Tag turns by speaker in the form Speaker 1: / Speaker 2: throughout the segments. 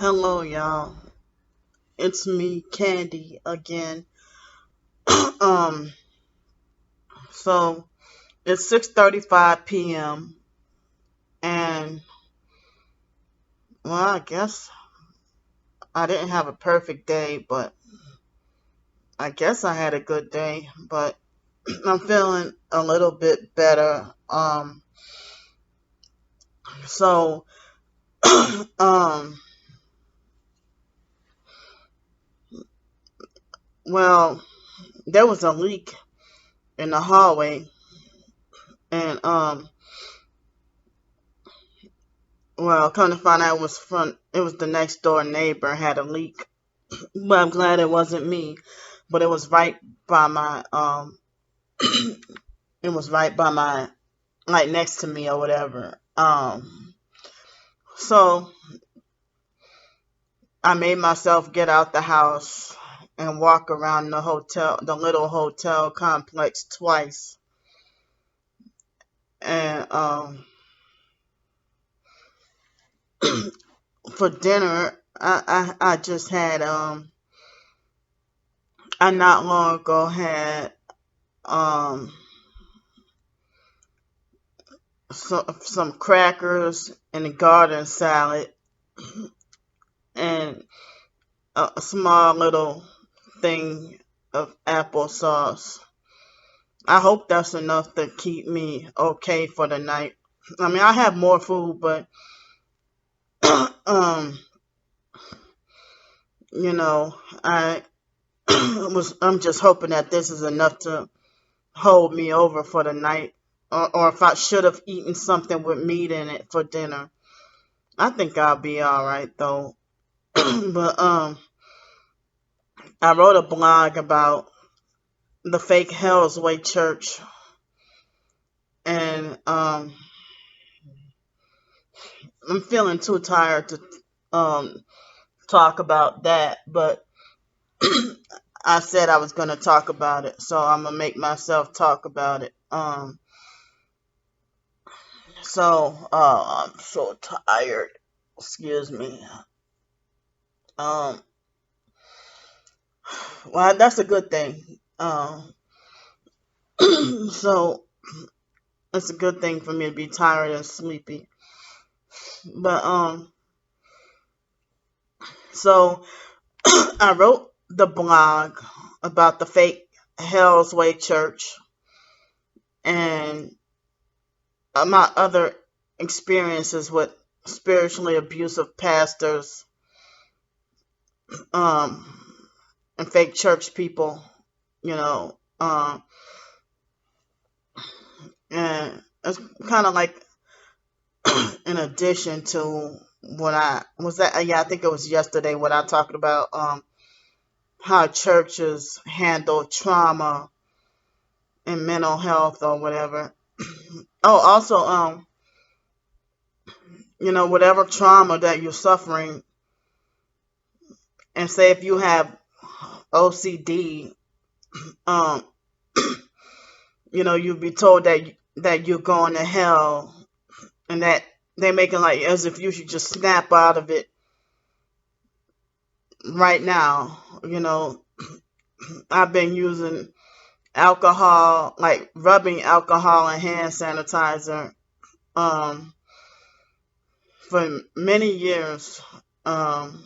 Speaker 1: Hello, y'all. It's me, Candy, again. um, so it's 6:35 p.m. and well, I guess I didn't have a perfect day, but I guess I had a good day. But I'm feeling a little bit better. So um, well, there was a leak in the hallway, and well, come to find out it was the next door neighbor had a leak. But I'm glad it wasn't me. But it was right by my it was right by my like next to me or whatever. So I made myself get out the house and walk around the little hotel complex twice. And for dinner, I just had I not long ago had um some crackers and a garden salad and a small little thing of applesauce. I hope that's enough to keep me okay for the night. I mean, I have more food, but um, you know, I I'm just hoping that this is enough to hold me over for the night. Or if I should have eaten something with meat in it for dinner, I think I'll be all right though. But I wrote a blog about the fake Hell's Way Church, and I'm feeling too tired to talk about that, but I said I was gonna talk about it, so I'm gonna make myself talk about it. I'm so tired. Excuse me. Um, well, that's a good thing. So it's a good thing for me to be tired and sleepy. But so I wrote the blog about the fake Hell's Way Church and my other experiences with spiritually abusive pastors um, and fake church people, you know, and it's kind of like in addition to what I was that yeah I think it was yesterday what I talked about how churches handle trauma and mental health or whatever. Oh, also whatever trauma that you're suffering, and say if you have OCD, um, you'd be told that you're going to hell, and that they make it like as if you should just snap out of it right now. I've been using alcohol, like rubbing alcohol and hand sanitizer, um, for many years. Um,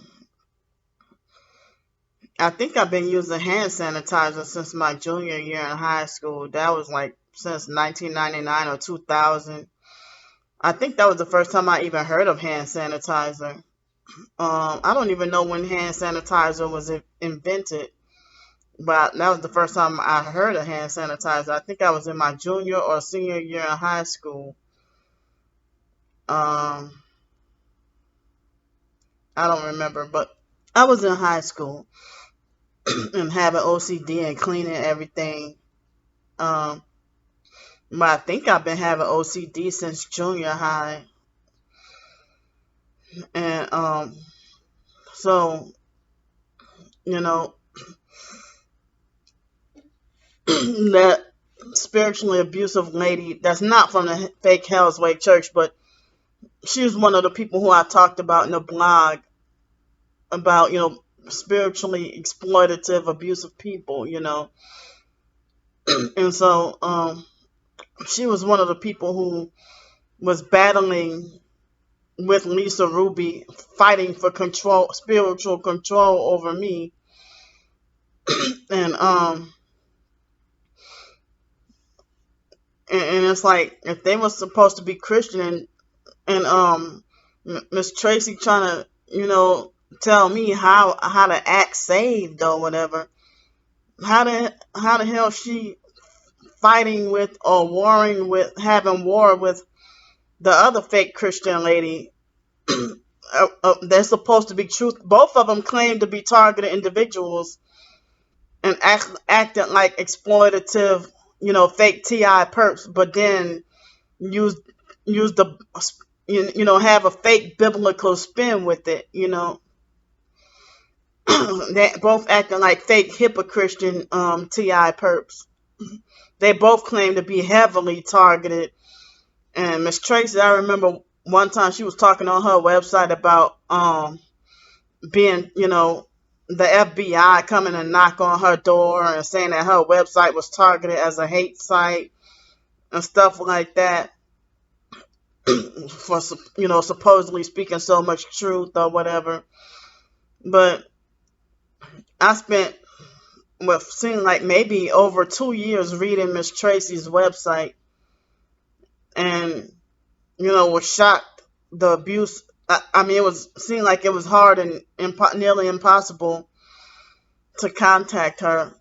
Speaker 1: I think I've been using hand sanitizer since my junior year in high school. That was like since 1999 or 2000. I think that was the first time I even heard of hand sanitizer. I don't even know when hand sanitizer was invented, but that was the first time I heard of hand sanitizer. I think I was in my junior or senior year in high school. Um, I don't remember, but I was in high school and having OCD and cleaning everything. Um, but I think I've been having OCD since junior high, and so you know that spiritually abusive lady that's not from the fake Hell's Way Church, but she was one of the people who I talked about in the blog. about, spiritually exploitative, abusive people, and so she was one of the people who was battling with Lisa Ruby, fighting for control, spiritual control over me, and and it's like if they were supposed to be Christian, and Miss Tracy trying to tell me how to act saved or whatever. How the hell she fighting with or warring with having war with the other fake Christian lady? They're supposed to be truth. Both of them claim to be targeted individuals and acting like exploitative, fake TI perps, but then use use the have a fake biblical spin with it. They both acting like fake hypocritian TI perps. They both claim to be heavily targeted. And Miss Tracy, I remember one time she was talking on her website about being, the FBI coming and knock on her door and saying that her website was targeted as a hate site and stuff like that for, supposedly speaking so much truth or whatever. But I spent what seemed like maybe over 2 years reading Miss Tracy's website, and was shocked the abuse. I mean, it seemed like it was hard and nearly impossible to contact her.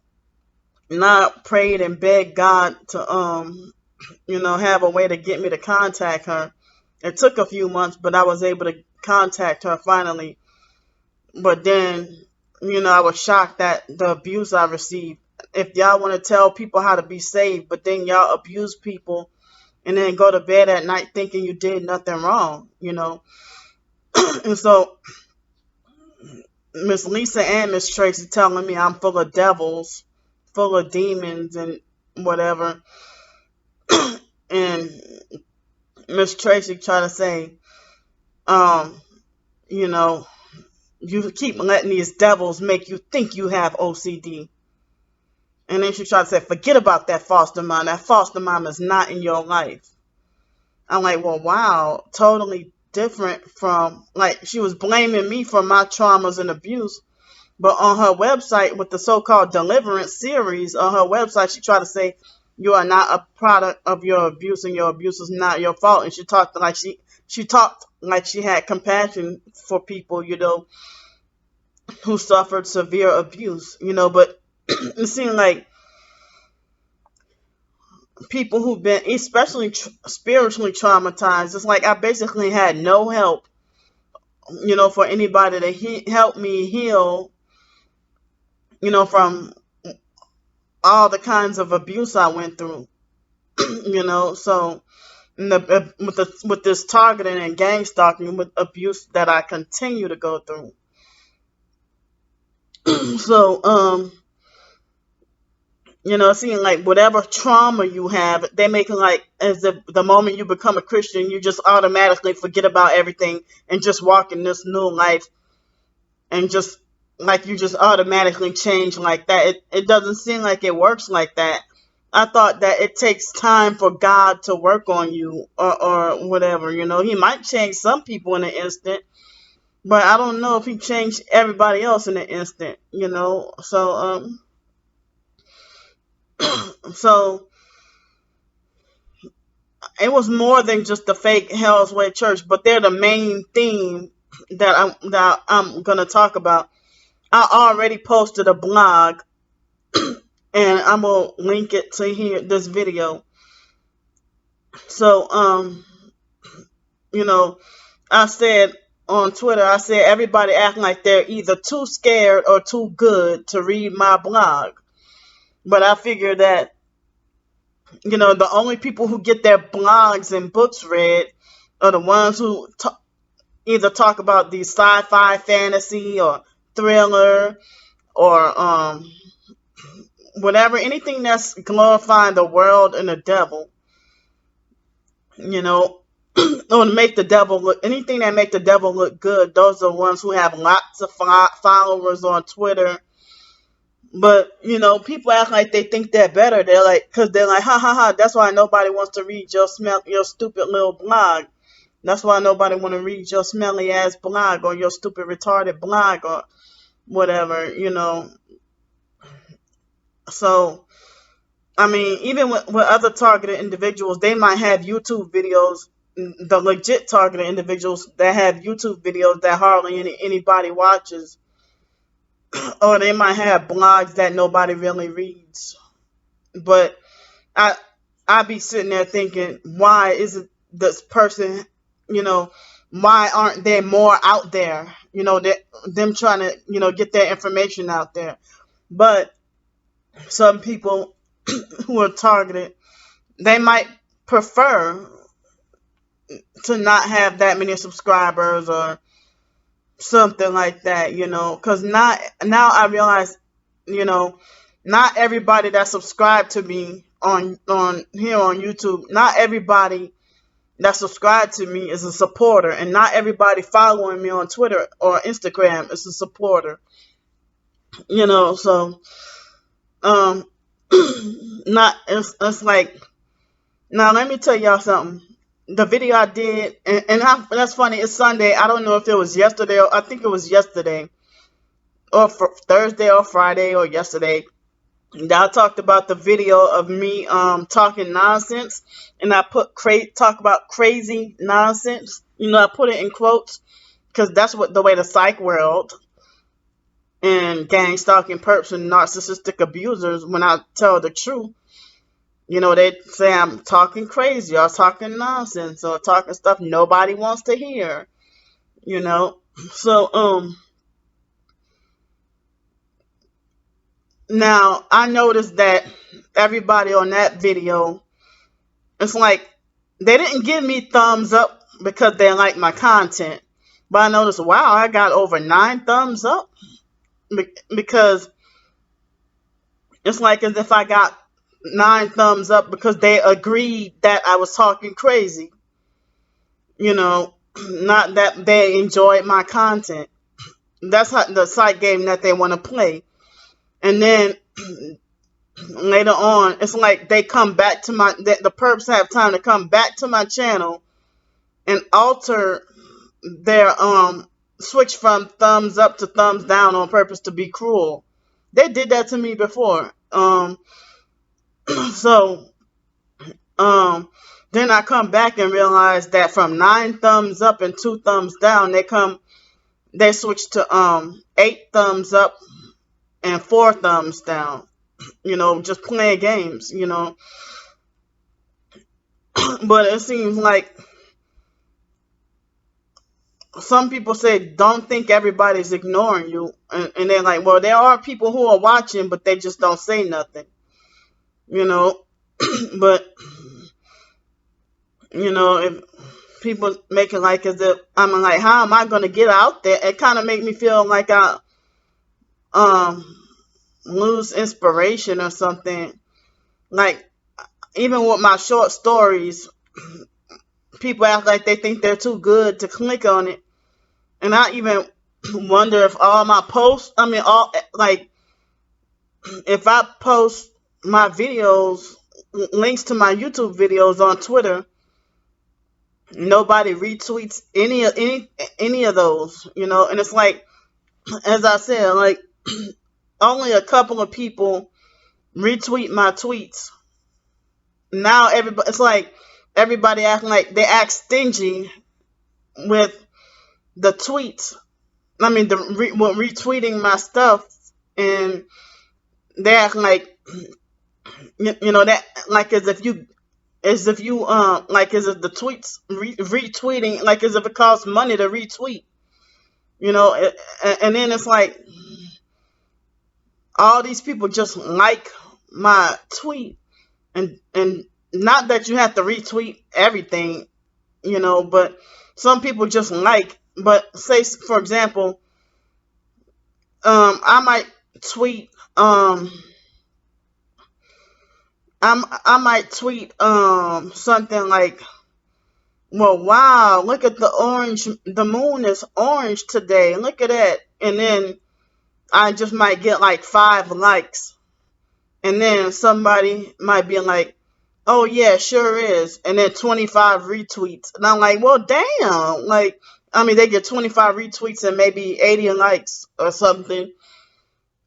Speaker 1: And I prayed and begged God to have a way to get me to contact her. It took a few months, but I was able to contact her finally. But then, I was shocked at the abuse I received. If y'all want to tell people how to be saved, but then y'all abuse people and then go to bed at night thinking you did nothing wrong, And so Miss Lisa and Miss Tracy telling me I'm full of devils, full of demons and whatever. And Miss Tracy try to say, you keep letting these devils make you think you have OCD. And then she tried to say, forget about that foster mom. That foster mom is not in your life. I'm like, well, wow, totally different from, like, she was blaming me for my traumas and abuse. But on her website, with the so-called Deliverance series, on her website, she tried to say, you are not a product of your abuse, and your abuse is not your fault. And she talked like she had compassion for people, who suffered severe abuse, but it seemed like people who've been especially spiritually traumatized, it's like I basically had no help, for anybody to help me heal, from all the kinds of abuse I went through, so with this targeting and gang stalking, with abuse that I continue to go through. So it seems like whatever trauma you have, they make it like as if the moment you become a Christian, you just automatically forget about everything and just walk in this new life, and just like you just automatically change like that. It doesn't seem like it works like that. I thought that it takes time for God to work on you, or whatever. He might change some people in an instant, but I don't know if he changed everybody else in an instant. So it was more than just the fake Hell's Way Church, but they're the main theme that I'm gonna talk about. I already posted a blog, and I'm gonna link it to here this video. So I said on Twitter, I said everybody acting like they're either too scared or too good to read my blog. But I figured that the only people who get their blogs and books read are the ones who either talk about the sci-fi, fantasy, or thriller, or whatever, anything that's glorifying the world and the devil. or make the devil look, anything that make the devil look good, those are the ones who have lots of followers on Twitter. But people act like they think they're better. They're like, because they're like, ha ha ha. That's why nobody wants to read your stupid little blog. That's why nobody want to read your smelly ass blog or your stupid retarded blog or whatever. So I mean, even with other targeted individuals, they might have YouTube videos. The legit targeted individuals that have YouTube videos that hardly anybody watches, or they might have blogs that nobody really reads. But I I be sitting there thinking, why isn't this person, you know, why aren't there more out there? That them trying to, get their information out there. But some people who are targeted, they might prefer to not have that many subscribers or something like that, because not now I realize, you know, not everybody that subscribed to me on here on YouTube, not everybody that subscribed to me is a supporter, and not everybody following me on Twitter or Instagram is a supporter. So um not it's like, now let me tell y'all something. The video I did, that's funny. It's Sunday. I don't know if it was yesterday, or I think it was yesterday, or Thursday or Friday or yesterday. I talked about the video of me talking nonsense, and I put talk about crazy nonsense. I put it in quotes because that's what the way the psych world and gang stalking perps and narcissistic abusers, when I tell the truth, they say I'm talking crazy or talking nonsense or talking stuff nobody wants to hear. So now I noticed that everybody on that video, it's like they didn't give me thumbs up because they like my content. But I noticed, wow, I got over 9 thumbs up because it's like as if I got 9 thumbs up because they agreed that I was talking crazy. Not that they enjoyed my content. That's how the site game that they want to play. And then later on, it's like they come back to the perps have time to come back to my channel and alter their switch from thumbs up to thumbs down on purpose to be cruel. They did that to me before. So then I come back and realize that from 9 thumbs up and 2 thumbs down, they switch to 8 thumbs up and 4 thumbs down. Just playing games. But it seems like some people say don't think everybody's ignoring you, and they're like, well, there are people who are watching, but they just don't say nothing. But if people make it like as if I'm like, how am I going to get out there? It kind of make me feel like I lose inspiration or something. Like, even with my short stories, people act like they think they're too good to click on it. And I even wonder if all my posts, if I post my videos, links to my YouTube videos on Twitter, nobody retweets any of those, and it's like, as I said, like only a couple of people retweet my tweets. Now it's like everybody acting like they act stingy with the tweets. Retweeting my stuff, and they act like that, like as if you like as if the tweets retweeting, like as if it costs money to retweet. And then it's like all these people just like my tweet, and not that you have to retweet everything, but some people just like. But say, for example, I might tweet I might tweet something like well, wow, look at the orange. The moon is orange today. Look at that. And then I just might get like 5 likes. And then somebody might be like, oh, yeah, sure is. And then 25 retweets. And I'm like, well, damn. Like, I mean, they get 25 retweets and maybe 80 likes or something.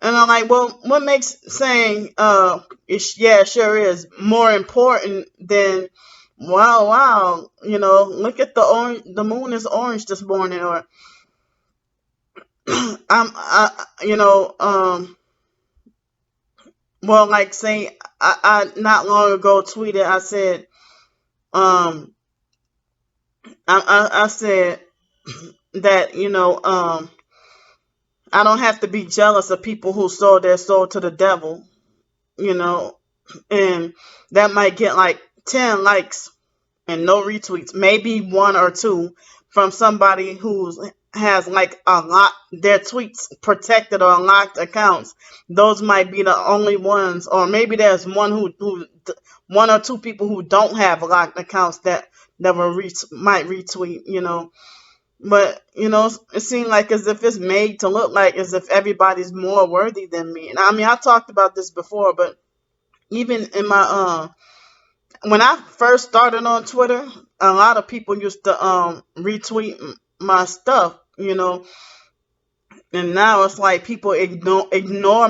Speaker 1: And I'm like, well, what makes saying, yeah, sure is more important than, wow, wow, look at the orange, the moon is orange this morning, or, well, like say, I not long ago tweeted, I said, um, I said that, I don't have to be jealous of people who sold their soul to the devil, you know, and that might get like 10 likes and no retweets, maybe one or two from somebody who has like a lot their tweets protected or unlocked accounts. Those might be the only ones, or maybe there's one or two people who don't have locked accounts that might retweet. But it seems like as if it's made to look like as if everybody's more worthy than me. And I mean, I talked about this before, but even in my when I first started on Twitter, a lot of people used to retweet my stuff, and now it's like people ignore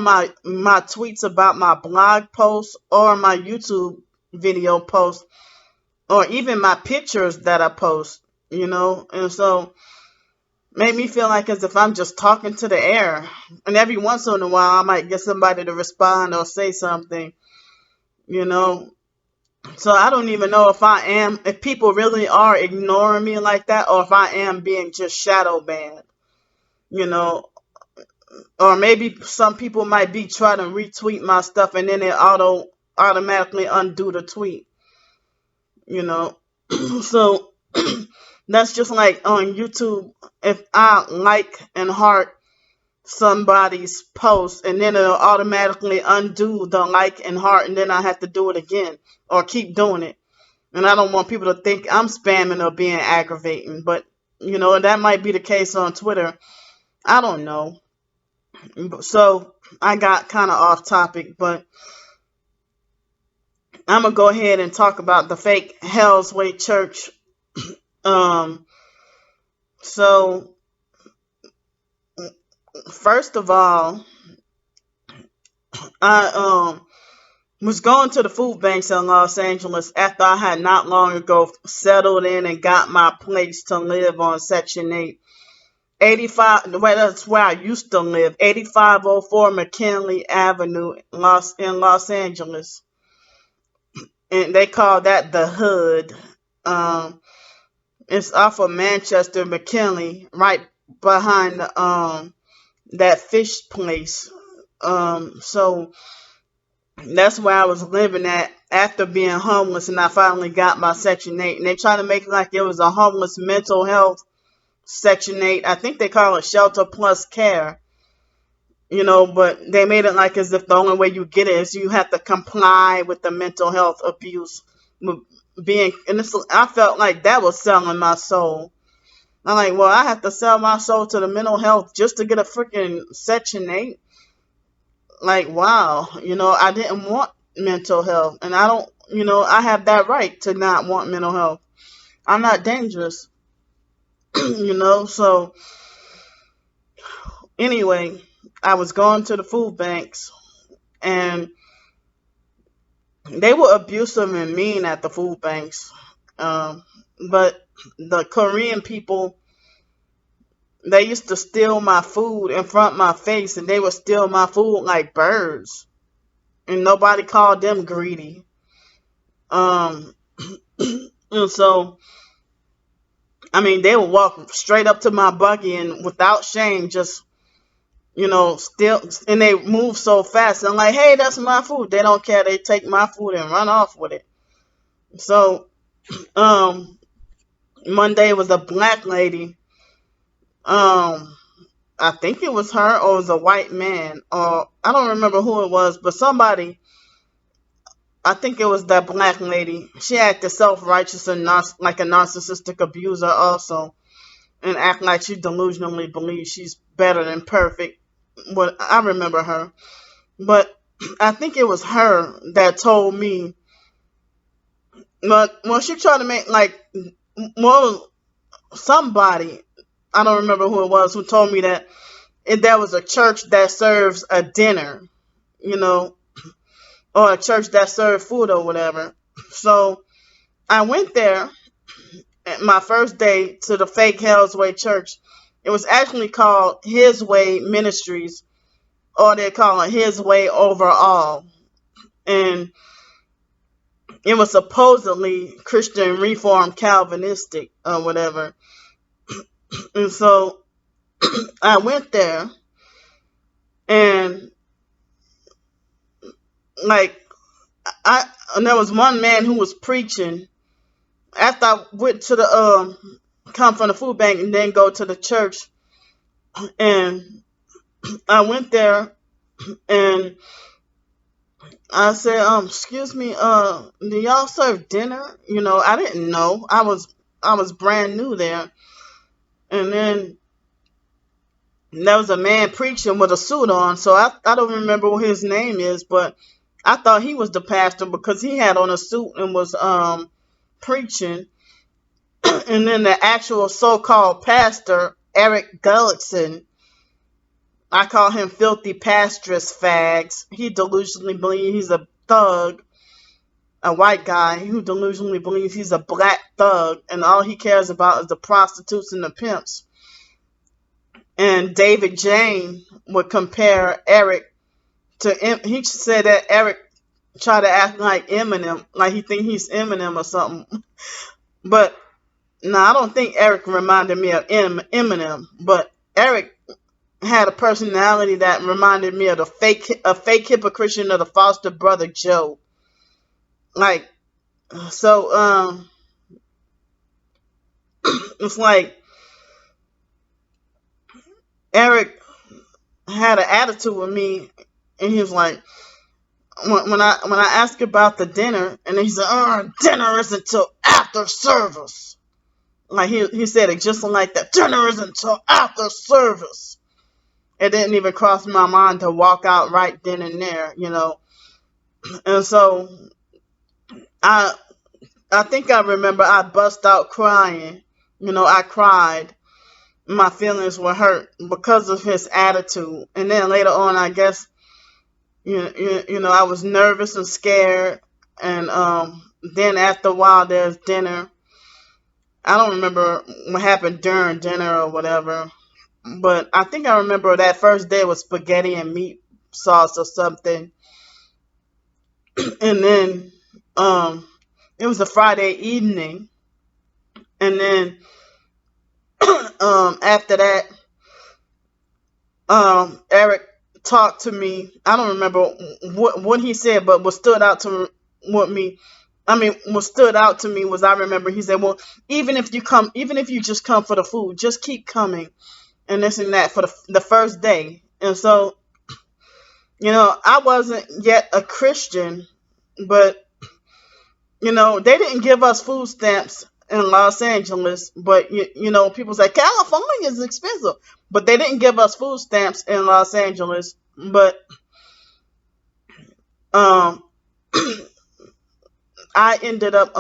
Speaker 1: my tweets about my blog posts or my YouTube video posts or even my pictures that I post, and so made me feel like as if I'm just talking to the air, and every once in a while I might get somebody to respond or say something, you know. So I don't even know if people really are ignoring me like that, or if I am being just shadow banned, you know, or maybe some people might be trying to retweet my stuff and then it automatically undo the tweet, you know. So that's just like on YouTube. If I like and heart somebody's post and then it'll automatically undo the like and heart and then I have to do it again or keep doing it. And I don't want people to think I'm spamming or being aggravating, but that might be the case on Twitter. I don't know. So I got kind of off topic, but I'm gonna go ahead and talk about the fake Hell's Way Church. Um, so first of all, I was going to the food banks in Los Angeles after I had not long ago settled in and got my place to live on Section 8. 85, well, that's where I used to live, 8504 McKinley Avenue in Los Angeles. And they call that the hood. Um, it's off of Manchester McKinley, right behind that fish place. So that's where I was living at after being homeless, and I finally got my Section 8. And they try to make it like it was a homeless mental health Section 8. I think they call it Shelter Plus Care. But they made it like as if the only way you get it is you have to comply with the mental health abuse I felt like that was selling my soul. I'm like, well, I have to sell my soul to the mental health just to get a freaking Section 8. Like, wow, I didn't want mental health, and I don't, I have that right to not want mental health. I'm not dangerous, so anyway, I was going to the food banks, and they were abusive and mean at the food banks. But the Korean people, they used to steal my food in front of my face, and they would steal my food like birds, and nobody called them greedy. Um, and so, I mean, they would walk straight up to my buggy and without shame, just still, and they move so fast. I'm like, hey, that's my food. They don't care. They take my food and run off with it. So, Monday was a black lady. I think it was her or it was a white man, or I don't remember who it was, but somebody I think it was that black lady. She acted self-righteous and like a narcissistic abuser also, and act like she delusionally believes she's better than perfect. What I remember her, but I think it was her that told me. But well, she tried to make like, well, somebody, I don't remember who it was, who told me that there was a church that serves a dinner, you know, or a church that served food or whatever. So I went there my first day to the fake Hell's Way Church. It was actually called His Way Ministries, or they call it His Way Overall. And it was supposedly Christian Reformed Calvinistic or whatever. And so I went there, and like and there was one man who was preaching after I went to the come from the food bank and then go to the church. And I went there and I said, excuse me, do y'all serve dinner? You know, I didn't know. I was brand new there. And then there was a man preaching with a suit on, so I don't remember what his name is, but I thought he was the pastor because he had on a suit and was preaching. And then the actual so-called pastor, Eric Gullickson, I call him filthy pastress fags. He delusionally believes he's a thug, a white guy who delusionally believes he's a black thug, and all he cares about is the prostitutes and the pimps. And David Jane would compare Eric to, he said that Eric tried to act like Eminem, like he think he's Eminem or something. But no, I don't think Eric reminded me of Eminem, but Eric had a personality that reminded me of a fake hypocrite of the foster brother Joe. Like, so it's like Eric had an attitude with me, and he was like, when I asked about the dinner, and he said, "Oh, dinner isn't till after service." Like he said it just like that. Dinner isn't till after service. It didn't even cross my mind to walk out right then and there, you know. And so I think I remember I bust out crying. You know, I cried. My feelings were hurt because of his attitude. And then later on, I guess, you know, I was nervous and scared. And then after a while, there's dinner. I don't remember what happened during dinner or whatever. But I think I remember that first day was spaghetti and meat sauce or something. And then it was a Friday evening. And then after that, Eric talked to me. I don't remember what he said, but what stood out to me was I remember he said, "Well, even if you just come for the food, just keep coming," and this and that for the first day. And so, you know, I wasn't yet a Christian, but you know, they didn't give us food stamps in Los Angeles, but you know, people say California is expensive, but they didn't give us food stamps in Los Angeles. But I ended up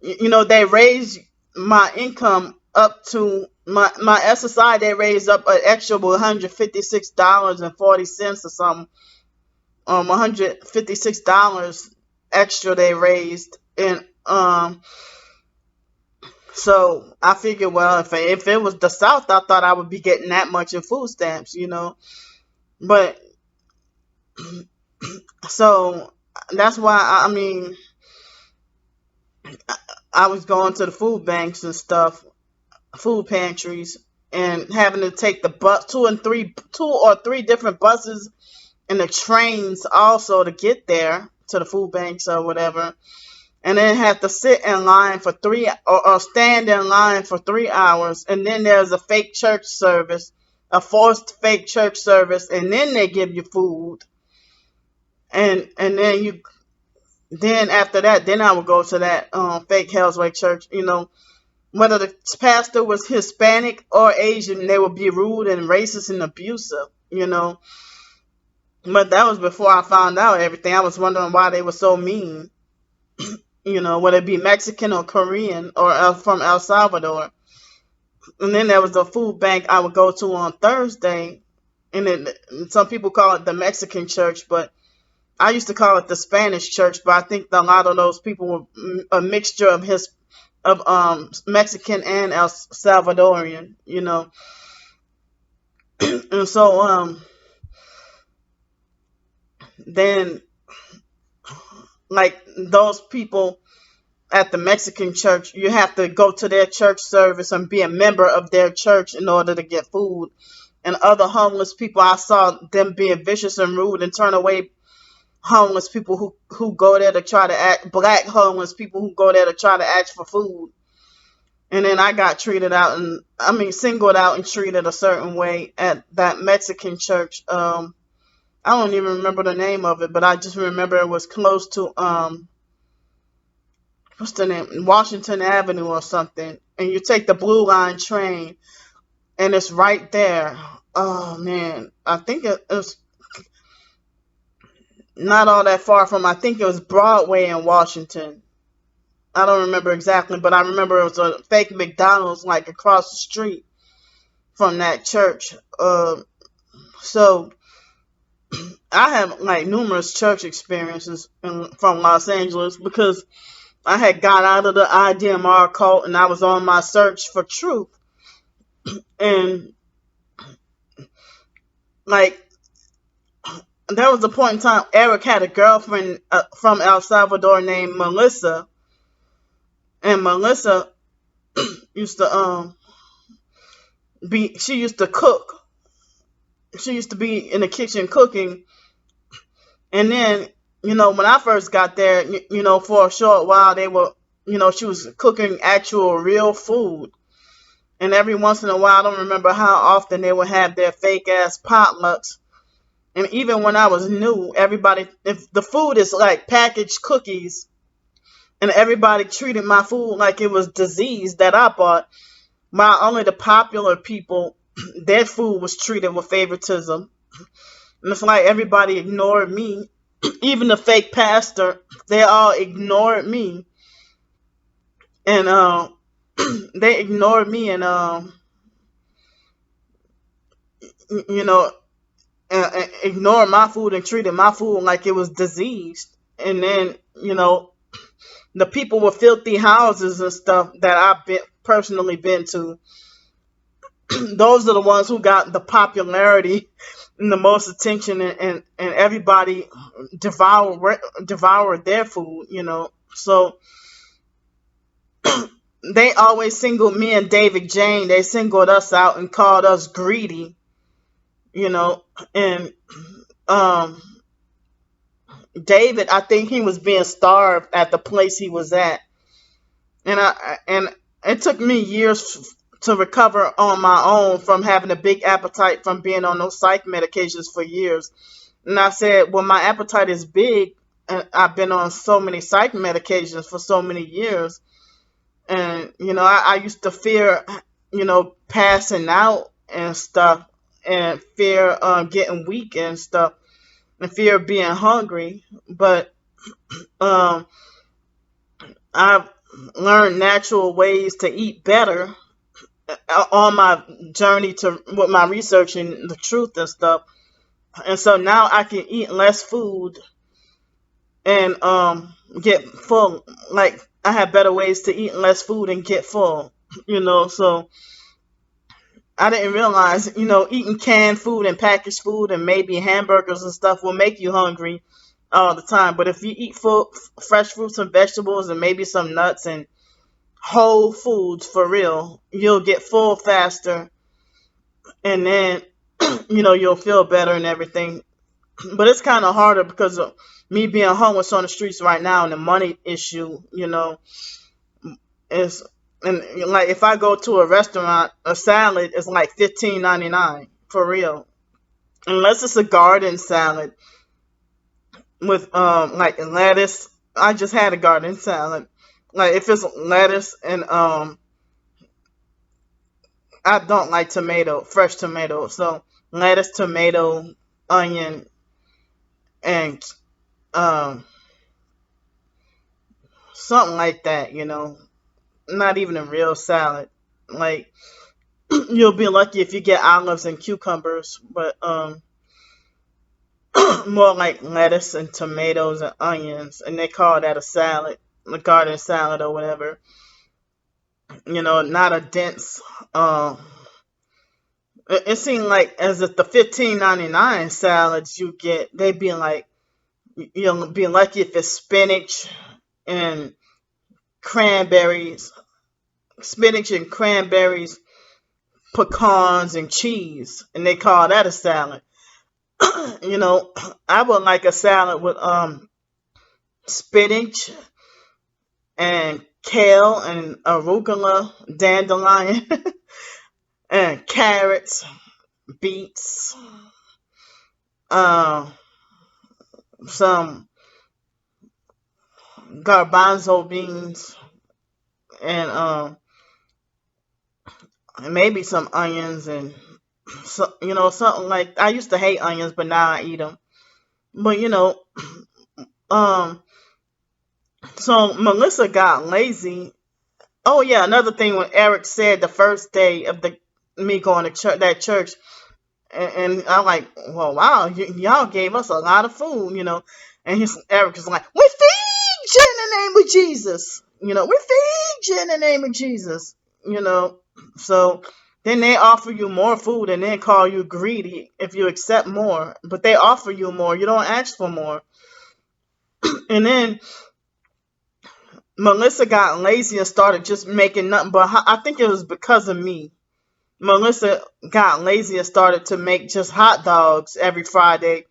Speaker 1: you know, they raised my income up to my SSI. They raised up an extra $156.40 or something. $156 extra they raised, and so I figured, well, if it was the South, I thought I would be getting that much in food stamps, you know. But so that's why I mean, I was going to the food banks and stuff, food pantries, and having to take the bus, two or three different buses and the trains also to get there to the food banks or whatever. And then have to sit in line for or stand in line for 3 hours. And then there's a fake church service, a forced fake church service, and then they give you food. And then Then after that, then I would go to that fake Hell's Way church. Whether the pastor was Hispanic or Asian, they would be rude and racist and abusive. But that was before I found out everything. I was wondering why they were so mean. Whether it be Mexican or Korean or from El Salvador. And then there was the food bank I would go to on Thursday, and then some people call it the Mexican church, but I used to call it the Spanish church. But I think a lot of those people were a mixture of Mexican and El Salvadorian. And so then like those people at the Mexican church, you have to go to their church service and be a member of their church in order to get food. And other homeless people, I saw them being vicious and rude and turn away homeless people who go there to try to act, black homeless people who go there to try to ask for food. And then I got singled out and treated a certain way at that Mexican church. I don't even remember the name of it, but I just remember it was close to what's the name? Washington Avenue or something. And you take the Blue Line train, and it's right there. Oh man, I think it was not all that far from. I think it was Broadway in Washington. I don't remember exactly, but I remember it was a fake McDonald's like across the street from that church. So I have like numerous church experiences from Los Angeles because I had got out of the IDMR cult and I was on my search for truth. And like there was a point in time Eric had a girlfriend from El Salvador named Melissa. And Melissa used to she used to cook. She used to be in the kitchen cooking. And then, when I first got there, for a short while they were, she was cooking actual real food. And every once in a while, I don't remember how often they would have their fake ass potlucks. And even when I was new, if the food is like packaged cookies, and everybody treated my food like it was disease that I bought, while only the popular people, their food was treated with favoritism. And it's like everybody ignored me. Even the fake pastor, they all ignored me. And they ignored me and you know ignored my food and treated my food like it was diseased. And then, the people with filthy houses and stuff that I've personally been to, those are the ones who got the popularity and the most attention, and everybody devoured their food. So they always singled me and David Jane. They singled us out and called us greedy. And David, I think he was being starved at the place he was at, and it took me years to recover on my own from having a big appetite from being on those psych medications for years. And I said, well, my appetite is big, and I've been on so many psych medications for so many years, and I used to fear, passing out and stuff, and fear getting weak and stuff, and fear of being hungry. But I've learned natural ways to eat better on my journey with my research and the truth and stuff. And so now I can eat less food and get full. Like, I have better ways to eat less food and get full. So I didn't realize, eating canned food and packaged food and maybe hamburgers and stuff will make you hungry all the time. But if you eat fresh fruits and vegetables and maybe some nuts and whole foods for real, you'll get full faster, and then you'll feel better and everything. But it's kind of harder because of me being homeless on the streets right now and the money issue. Is and like if I go to a restaurant, a salad is like $15.99 for real, unless it's a garden salad with like lettuce, I just had a garden salad. Like if it's lettuce and I don't like fresh tomato. So lettuce, tomato, onion, and um something like that. Not even a real salad. Like you'll be lucky if you get olives and cucumbers, but more like lettuce and tomatoes and onions, and they call that a salad, a garden salad or whatever. Not a dense. It seemed like as if the 15.99 salads you get, they be like you'll be lucky if it's and cranberries, spinach and cranberries, pecans and cheese, and they call that a salad. I would like a salad with spinach and kale and arugula, dandelion, and carrots, beets, uh, some garbanzo beans, and maybe some onions and something like. I used to hate onions, but now I eat them. But um, so Melissa got lazy. Oh yeah, another thing when Eric said the first day of the me going to church, and I'm like, well, wow, y'all gave us a lot of food, And Eric is like, we feed you in the name of Jesus, we feed you in the name of Jesus, So then they offer you more food and then call you greedy if you accept more, but they offer you more, you don't ask for more. And then Melissa got lazy and started just making nothing but I think it was because of me. Melissa got lazy and started to make just hot dogs every Friday.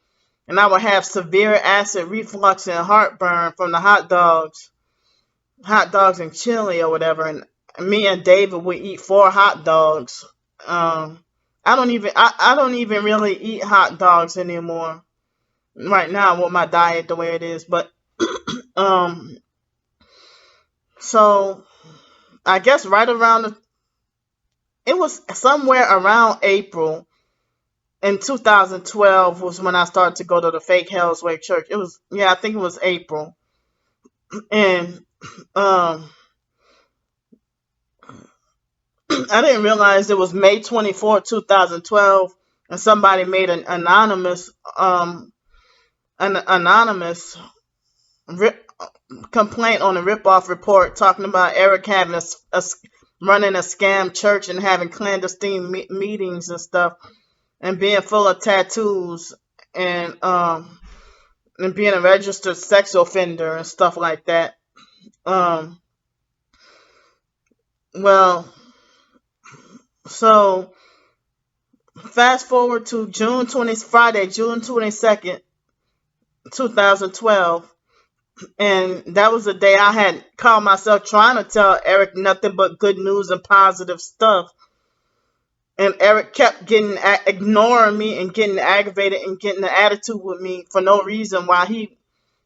Speaker 1: And I would have severe acid reflux and heartburn from the hot dogs and chili or whatever. And me and David would eat 4 hot dogs. I don't even really eat hot dogs anymore right now with my diet the way it is. But um, so I guess it was somewhere around April in 2012 was when I started to go to the fake Hell's Way church. I think it was April. And I didn't realize it was May 24, 2012, and somebody made an anonymous complaint on the ripoff report talking about Eric having running a scam church and having clandestine meetings and stuff, and being full of tattoos and being a registered sex offender and stuff like that. Well, so fast forward to Friday, June 22nd, 2012. And that was the day I had called myself trying to tell Eric nothing but good news and positive stuff. And Eric kept ignoring me and getting aggravated and getting an attitude with me for no reason, while he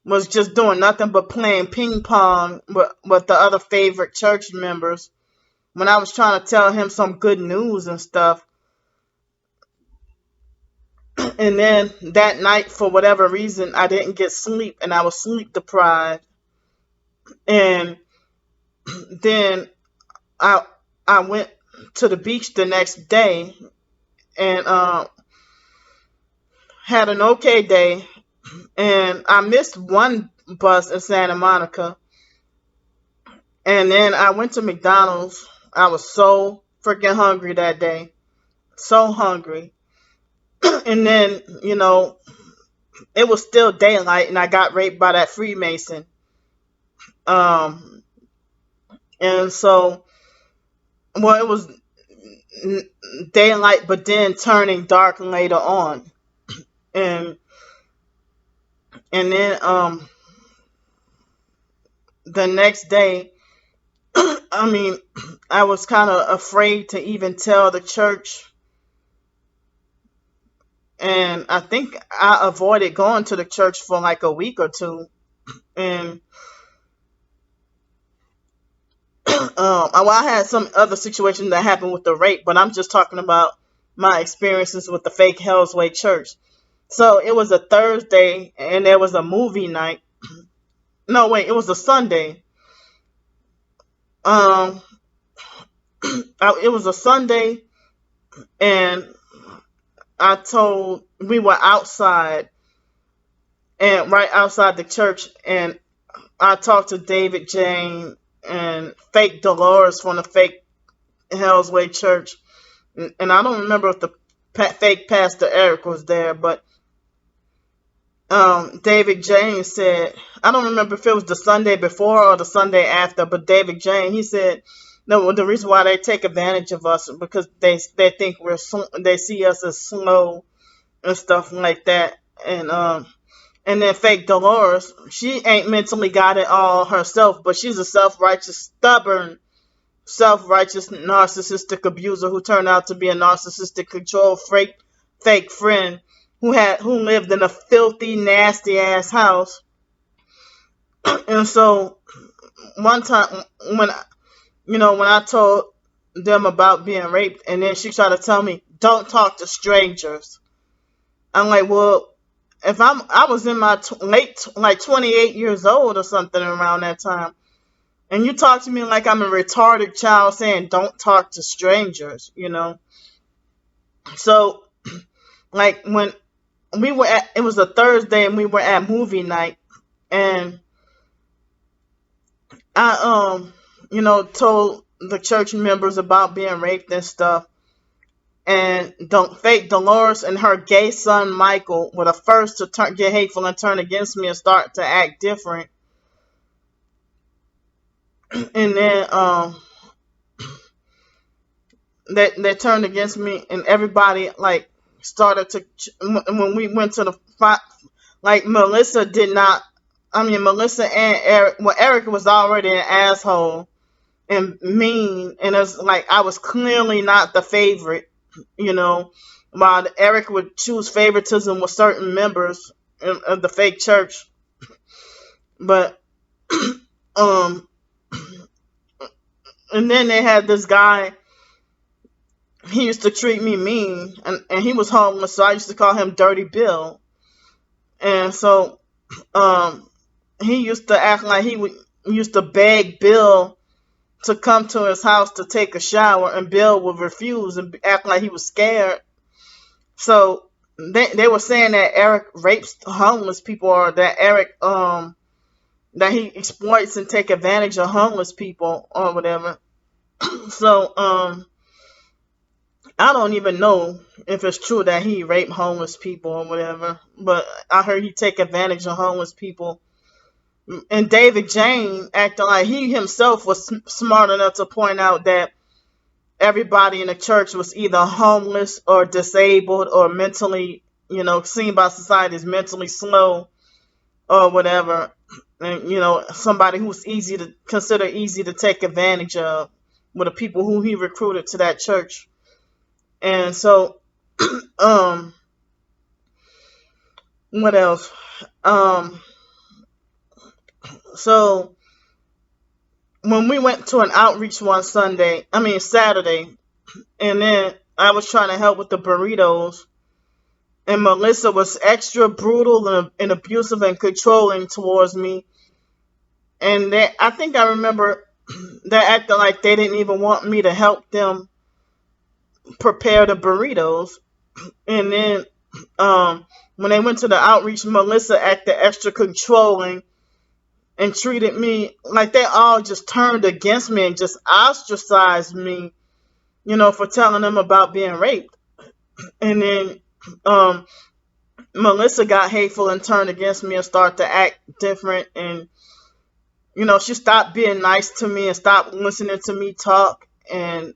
Speaker 1: was just doing nothing but playing ping pong with the other favorite church members when I was trying to tell him some good news and stuff. And then that night, for whatever reason, I didn't get sleep and I was sleep deprived. And then I went to the beach the next day and had an okay day. And I missed one bus in Santa Monica. And then I went to McDonald's. I was so freaking hungry that day. So hungry. And then, it was still daylight and I got raped by that Freemason. And so, well, it was daylight, but then turning dark later on. And then, the next day, I was kind of afraid to even tell the church. And I think I avoided going to the church for like a week or two. And I had some other situation that happened with the rape, but I'm just talking about my experiences with the fake Hell's Way Church. So it was a Thursday, and there was a movie night. No, wait, it was a Sunday. Um, it was a Sunday, and we were outside, and right outside the church, and I talked to David Jane and fake Dolores from the fake Hell's Way Church, and I don't remember if the fake Pastor Eric was there, but David Jane said, I don't remember if it was the Sunday before or the Sunday after, but David Jane, he said, no, the reason why they take advantage of us is because they think they see us as slow and stuff like that, and then fake Dolores, she ain't mentally got it all herself, but she's a self-righteous, stubborn, self-righteous, narcissistic abuser who turned out to be a narcissistic, control fake friend who lived in a filthy, nasty ass house. And so one time when I told them about being raped, and then she tried to tell me, don't talk to strangers. I'm like, well, if I was in my late, like 28 years old or something around that time, and you talk to me like I'm a retarded child saying don't talk to strangers, So, like when it was a Thursday and we were at movie night, and I told the church members about being raped and stuff. And fake Dolores and her gay son Michael were the first to get hateful and turn against me and start to act different. And then they turned against me, and everybody like started to when we went to the like Melissa did not. I mean, Melissa and Eric. Well, Eric was already an asshole and mean, and it's like I was clearly not the favorite. While Eric would choose favoritism with certain members of the fake church. But, and then they had this guy, he used to treat me mean, and he was homeless, so I used to call him Dirty Bill. And so, he used to act like used to beg Bill to come to his house to take a shower, and Bill would refuse and act like he was scared. So they were saying that Eric rapes homeless people, or that Eric that he exploits and take advantage of homeless people or whatever. So I don't even know if it's true that he raped homeless people or whatever, but I heard he take advantage of homeless people. And David Jane acting like he himself was smart enough to point out that everybody in the church was either homeless or disabled or mentally, seen by society as mentally slow or whatever. And, somebody who's easy to take advantage of with the people who he recruited to that church. And so, what else? So when we went to an outreach one Saturday, and then I was trying to help with the burritos, and Melissa was extra brutal and abusive and controlling towards me. And I think I remember they acting like they didn't even want me to help them prepare the burritos. And then when they went to the outreach, Melissa acted extra controlling and treated me like they all just turned against me and just ostracized me, for telling them about being raped. And then Melissa got hateful and turned against me and started to act different. And, she stopped being nice to me and stopped listening to me talk. And,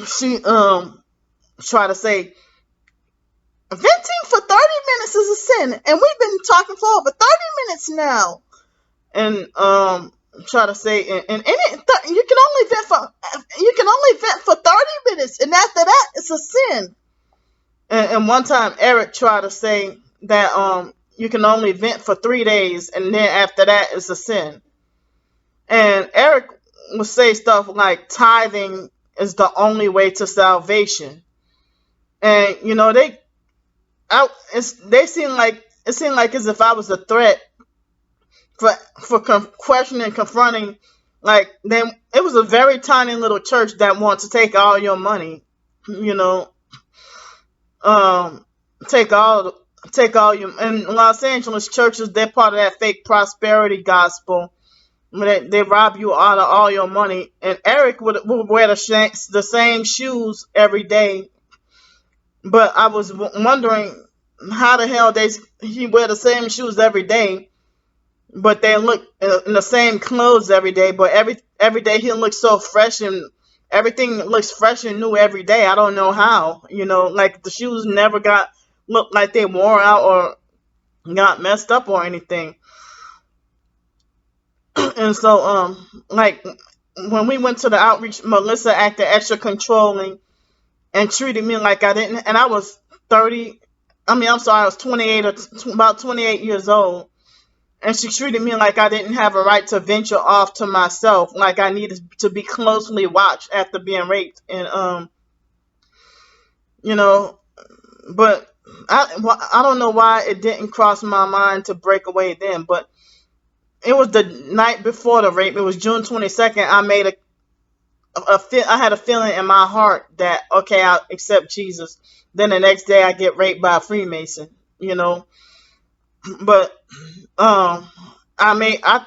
Speaker 1: she tried to say, venting for 30 minutes is a sin, and we've been talking for over 30 minutes now. And try to say, you can only vent for 30 minutes, and after that, it's a sin. And one time, Eric tried to say that you can only vent for 3 days, and then after that it's a sin. And Eric would say stuff like tithing is the only way to salvation. And they seem like it seemed like as if I was a threat for questioning, confronting. Like then it was a very tiny little church that wants to take all your money, you know, um, take all your. And Los Angeles churches, they're part of that fake prosperity gospel. They rob you out of all your money. And Eric would wear the same shoes every day. But I was wondering how the hell he wear the same shoes every day, but they look in the same clothes every day. But every day he looks so fresh, and everything looks fresh and new every day. I don't know how. Like the shoes never looked like they wore out or got messed up or anything. And so like when we went to the outreach, Melissa acted extra controlling and treated me like I didn't. And I was 30. I'm sorry, I was 28 or about 28 years old. And she treated me like I didn't have a right to venture off to myself, like I needed to be closely watched after being raped. And but I don't know why it didn't cross my mind to break away then. But it was the night before the rape. It was June 22nd. I made I had a feeling in my heart that okay, I'll accept Jesus. Then the next day I get raped by a Freemason. But I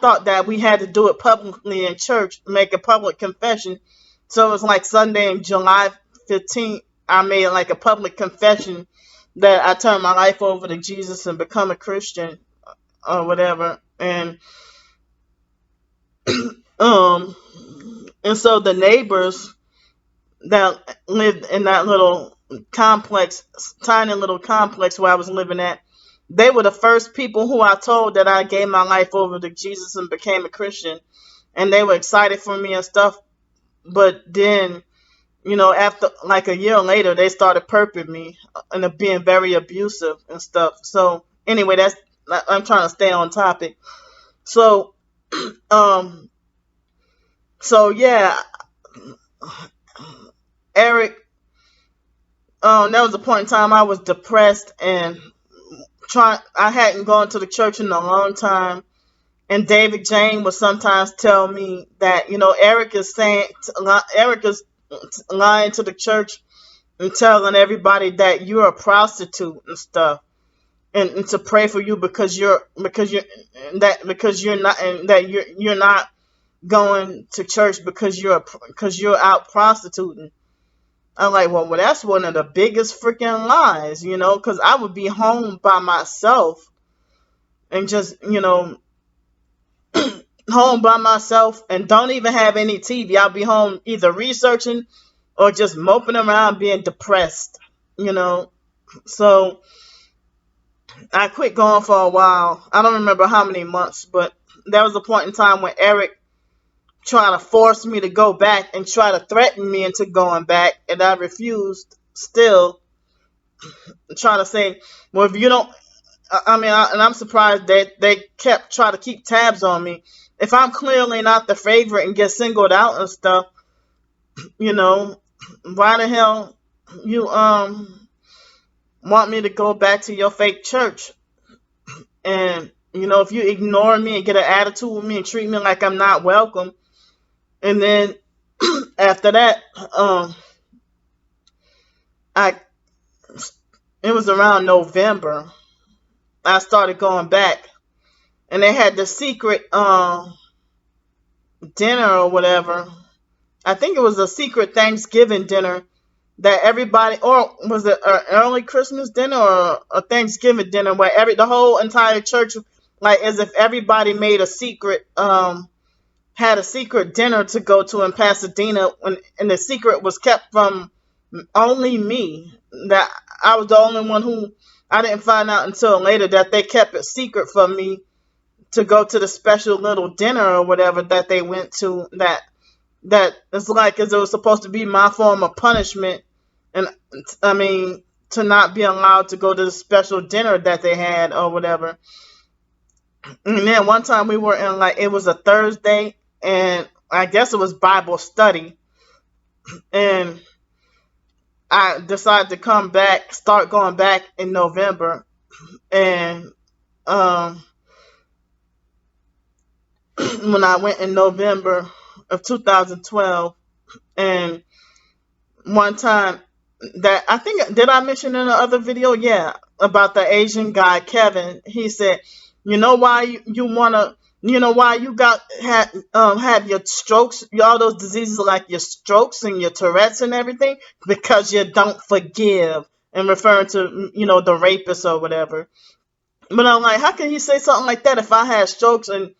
Speaker 1: thought that we had to do it publicly in church, make a public confession. So it was like Sunday, July 15th, I made like a public confession that I turned my life over to Jesus and become a Christian or whatever. And and so the neighbors that lived in that little complex, tiny little complex where I was living at, they were the first people who I told that I gave my life over to Jesus and became a Christian. And they were excited for me and stuff. But then, after like a year later, they started perping me and being very abusive and stuff. So anyway, I'm trying to stay on topic. So, yeah, Eric, there was a point in time I was depressed and I hadn't gone to the church in a long time, and David Jane would sometimes tell me that Eric is lying to the church and telling everybody that you're a prostitute and stuff, and to pray for you because you're not, and that you're not going to church because you're out prostituting. I'm like, well, that's one of the biggest freaking lies, because I would be home by myself and just, home by myself and don't even have any TV. I'll be home either researching or just moping around being depressed, So I quit going for a while. I don't remember how many months, but there was a point in time when Eric trying to force me to go back and try to threaten me into going back, and I refused still, trying to say, well, if you don't, and I'm surprised that they kept trying to keep tabs on me. If I'm clearly not the favorite and get singled out and stuff, why the hell you want me to go back to your fake church? And if you ignore me and get an attitude with me and treat me like I'm not welcome. And then after that, it was around November, I started going back, and they had the secret dinner or whatever. I think it was a secret Thanksgiving dinner that everybody, or was it an early Christmas dinner or a Thanksgiving dinner where the whole entire church, like as if everybody made a secret, had a secret dinner to go to in Pasadena, and the secret was kept from only me. That I was the only one who, I didn't find out until later that they kept it secret from me to go to the special little dinner or whatever that they went to. That it's like as it was supposed to be my form of punishment, and to not be allowed to go to the special dinner that they had or whatever. And then one time we were in, like, it was a Thursday, and I guess it was Bible study, and I decided to come back, start going back in November, and um, when I went in November of 2012, and one time that I think, did I mention in the other video? Yeah, about the Asian guy Kevin. He said, you know why you wanna, you know why you got have your strokes, all those diseases like your strokes and your Tourette's and everything, because you don't forgive, and referring to, the rapist or whatever. But I'm like, how can he say something like that if I had strokes and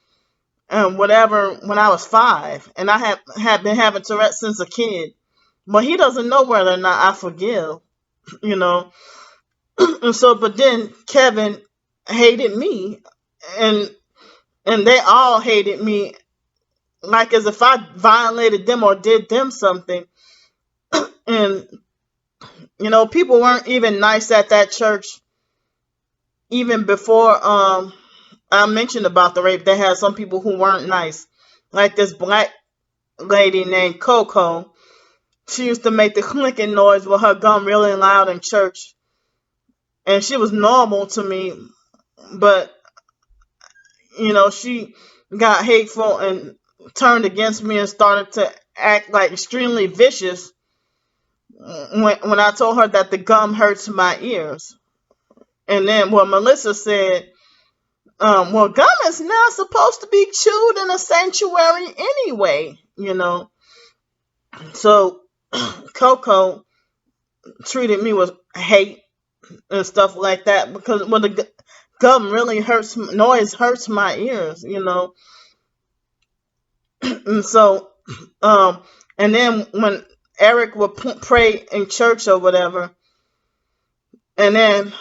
Speaker 1: whatever when I was 5, and I have been having Tourette's since a kid? But he doesn't know whether or not I forgive, you know. And so, but then Kevin hated me, and they all hated me, like as if I violated them or did them something. And people weren't even nice at that church. Even before I mentioned about the rape, they had some people who weren't nice, like this black lady named Coco. She used to make the clicking noise with her gum really loud in church. And she was normal to me, but, she got hateful and turned against me and started to act like extremely vicious when I told her that the gum hurts my ears. And then, Melissa said, well, gum is not supposed to be chewed in a sanctuary anyway, So Coco treated me with hate and stuff like that, because when the gum really noise hurts my ears, And so, and then when Eric would pray in church or whatever, and then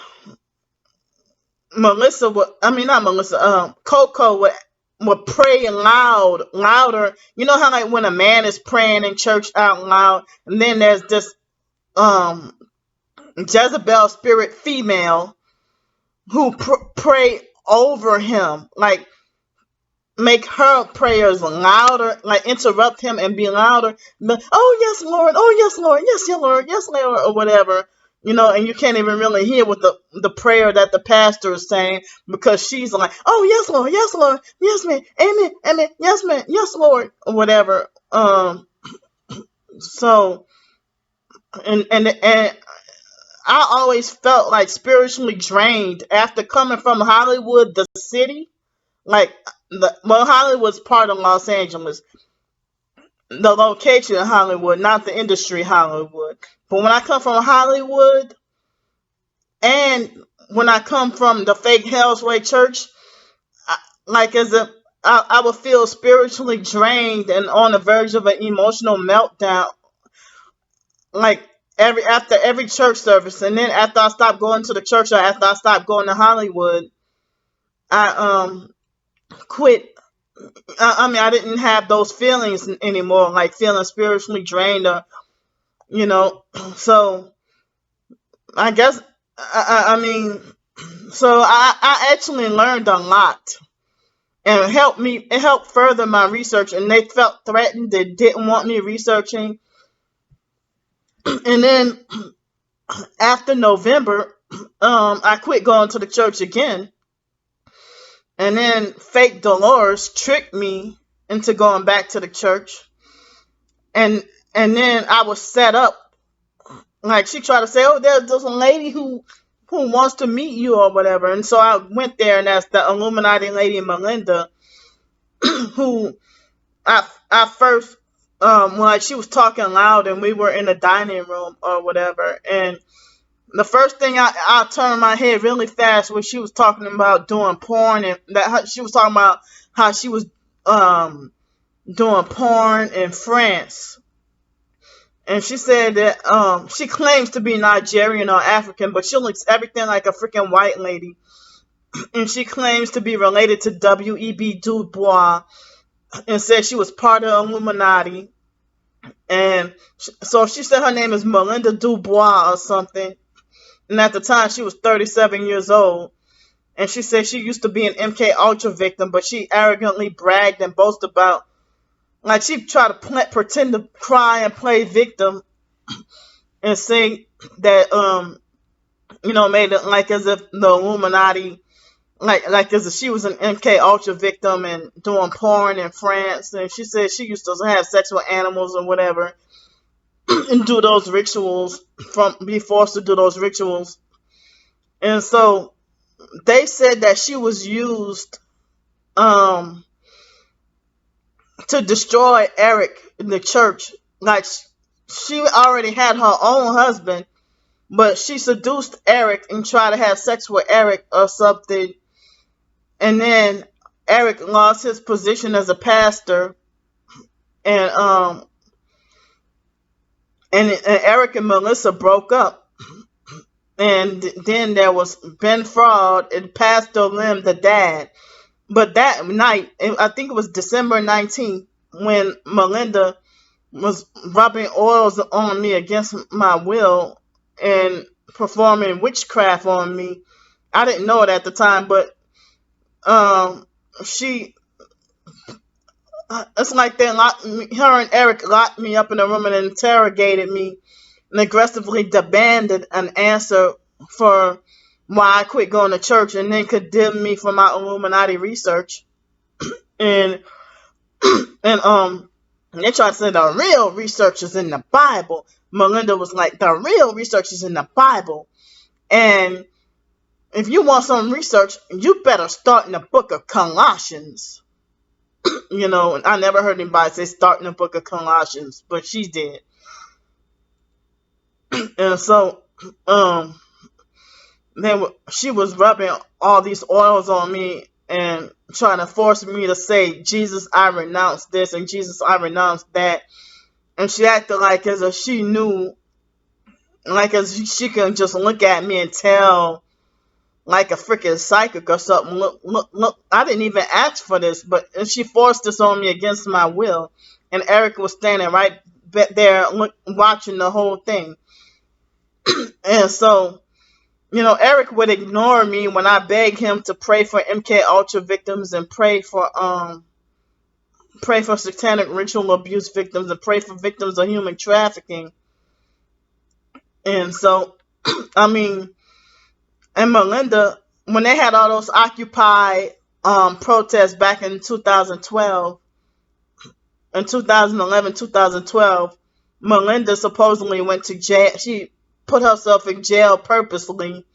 Speaker 1: Coco would pray louder. You know how, like, when a man is praying in church out loud, and then there's this Jezebel spirit female who pray over him, like make her prayers louder, like interrupt him and be louder. Oh yes, Lord. Oh yes, Lord. Yes, yes, Lord. Yes, Lord, or whatever. And you can't even really hear what the prayer that the pastor is saying, because she's like, oh yes, Lord. Yes, Lord. Yes, man. Amen. Amen. Yes, man. Yes, Lord, or whatever. So and I always felt like spiritually drained after coming from Hollywood, the city. Like, Hollywood's part of Los Angeles. The location of Hollywood, not the industry Hollywood. But when I come from Hollywood, and when I come from the fake Hell's Way Church, like, as if I would feel spiritually drained and on the verge of an emotional meltdown. Like, after every church service, and then after I stopped going to the church, or after I stopped going to Hollywood, I quit. I didn't have those feelings anymore, like feeling spiritually drained, or So I guess so I actually learned a lot, and it helped further my research. And they felt threatened; they didn't want me researching. And then after November, I quit going to the church again. And then fake Dolores tricked me into going back to the church. And then I was set up. Like, she tried to say, oh, there's a lady who wants to meet you or whatever. And so I went there, and that's the Illuminati lady Melinda, who I first, like, she was talking loud, and we were in the dining room or whatever. And the first thing I turned my head really fast was she was talking about doing porn, and she was talking about how she was doing porn in France. And she said that she claims to be Nigerian or African, but she looks everything like a freaking white lady. And she claims to be related to W.E.B. Du Bois, and said she was part of Illuminati. And so she said her name is Melinda Dubois or something. And at the time, she was 37 years old. And she said she used to be an MK Ultra victim, but she arrogantly bragged and boasted about, like, she tried to pretend to cry and play victim and sing that, made it like as if the Illuminati, like as if she was an MK Ultra victim and doing porn in France. And she said she used to have sex with animals or whatever and do those rituals, be forced to do those rituals. And so they said that she was used to destroy Eric in the church. Like, she already had her own husband, but she seduced Eric and tried to have sex with Eric or something. And then Eric lost his position as a pastor, and and Eric and Melissa broke up. And then there was Ben Fraud and Pastor Lim, the dad. But that night, I think it was December 19th, when Melinda was rubbing oils on me against my will and performing witchcraft on me. I didn't know it at the time, but she, it's like they locked me, her and Eric locked me up in a room and interrogated me and aggressively demanded an answer for why I quit going to church, and then condemned me for my Illuminati research. And and they tried to say the real research is in the Bible. Melinda was like, the real research is in the Bible. And if you want some research, you better start in the book of Colossians. And I never heard anybody say start in the book of Colossians, but she did. And so, then she was rubbing all these oils on me and trying to force me to say, Jesus, I renounce this, and Jesus, I renounce that. And she acted like as if she knew, like as if she can just look at me and tell, like a freaking psychic or something. Look, I didn't even ask for this, but she forced this on me against my will. And Eric was standing right there watching the whole thing. And so, Eric would ignore me when I begged him to pray for MK Ultra victims and pray for satanic ritual abuse victims and pray for victims of human trafficking. And so, and Melinda, when they had all those Occupy protests back in 2012, in 2011, 2012, Melinda supposedly went to jail. She put herself in jail purposely,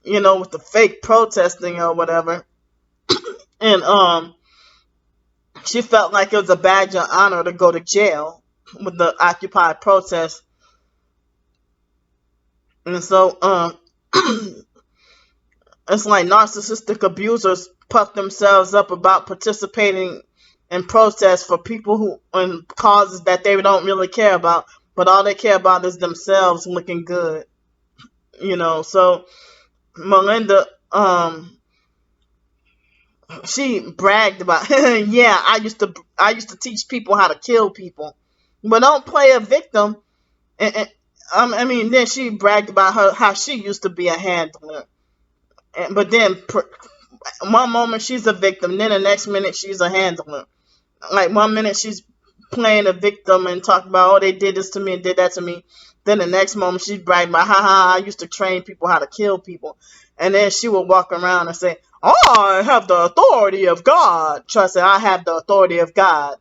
Speaker 1: with the fake protesting or whatever. And she felt like it was a badge of honor to go to jail with the Occupy protest. And so it's like narcissistic abusers puff themselves up about participating in protests for people who and causes that they don't really care about, but all they care about is themselves looking good. So Melinda, she bragged about, yeah, I used to teach people how to kill people, but don't play a victim. And then she bragged about how she used to be a handler, but then one moment she's a victim, then the next minute she's a handler. Like, 1 minute she's playing a victim and talking about, oh, they did this to me and did that to me. Then the next moment she's bragging about, I used to train people how to kill people. And then she would walk around and say, oh, I have the authority of God. Try to say, I have the authority of God.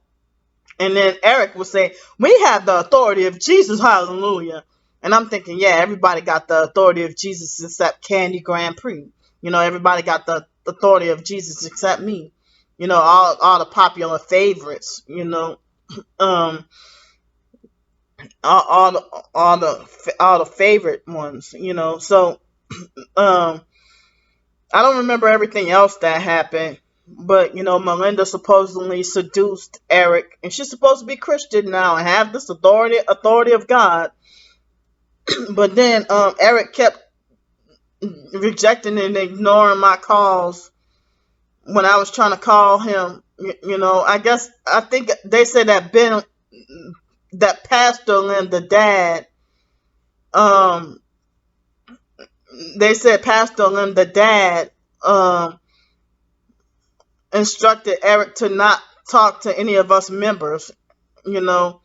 Speaker 1: And then Eric would say, we have the authority of Jesus, hallelujah. And I'm thinking, yeah, everybody got the authority of Jesus except Candy Grand Prix. Everybody got the authority of Jesus except me. All the popular favorites, all the favorite ones, So I don't remember everything else that happened, but Melinda supposedly seduced Eric, and she's supposed to be Christian now and have this authority of God. But then Eric kept rejecting and ignoring my calls when I was trying to call him. I think they said that that Pastor Lynn, the dad, they said Pastor Lim, the dad, um, instructed Eric to not talk to any of us members. You know,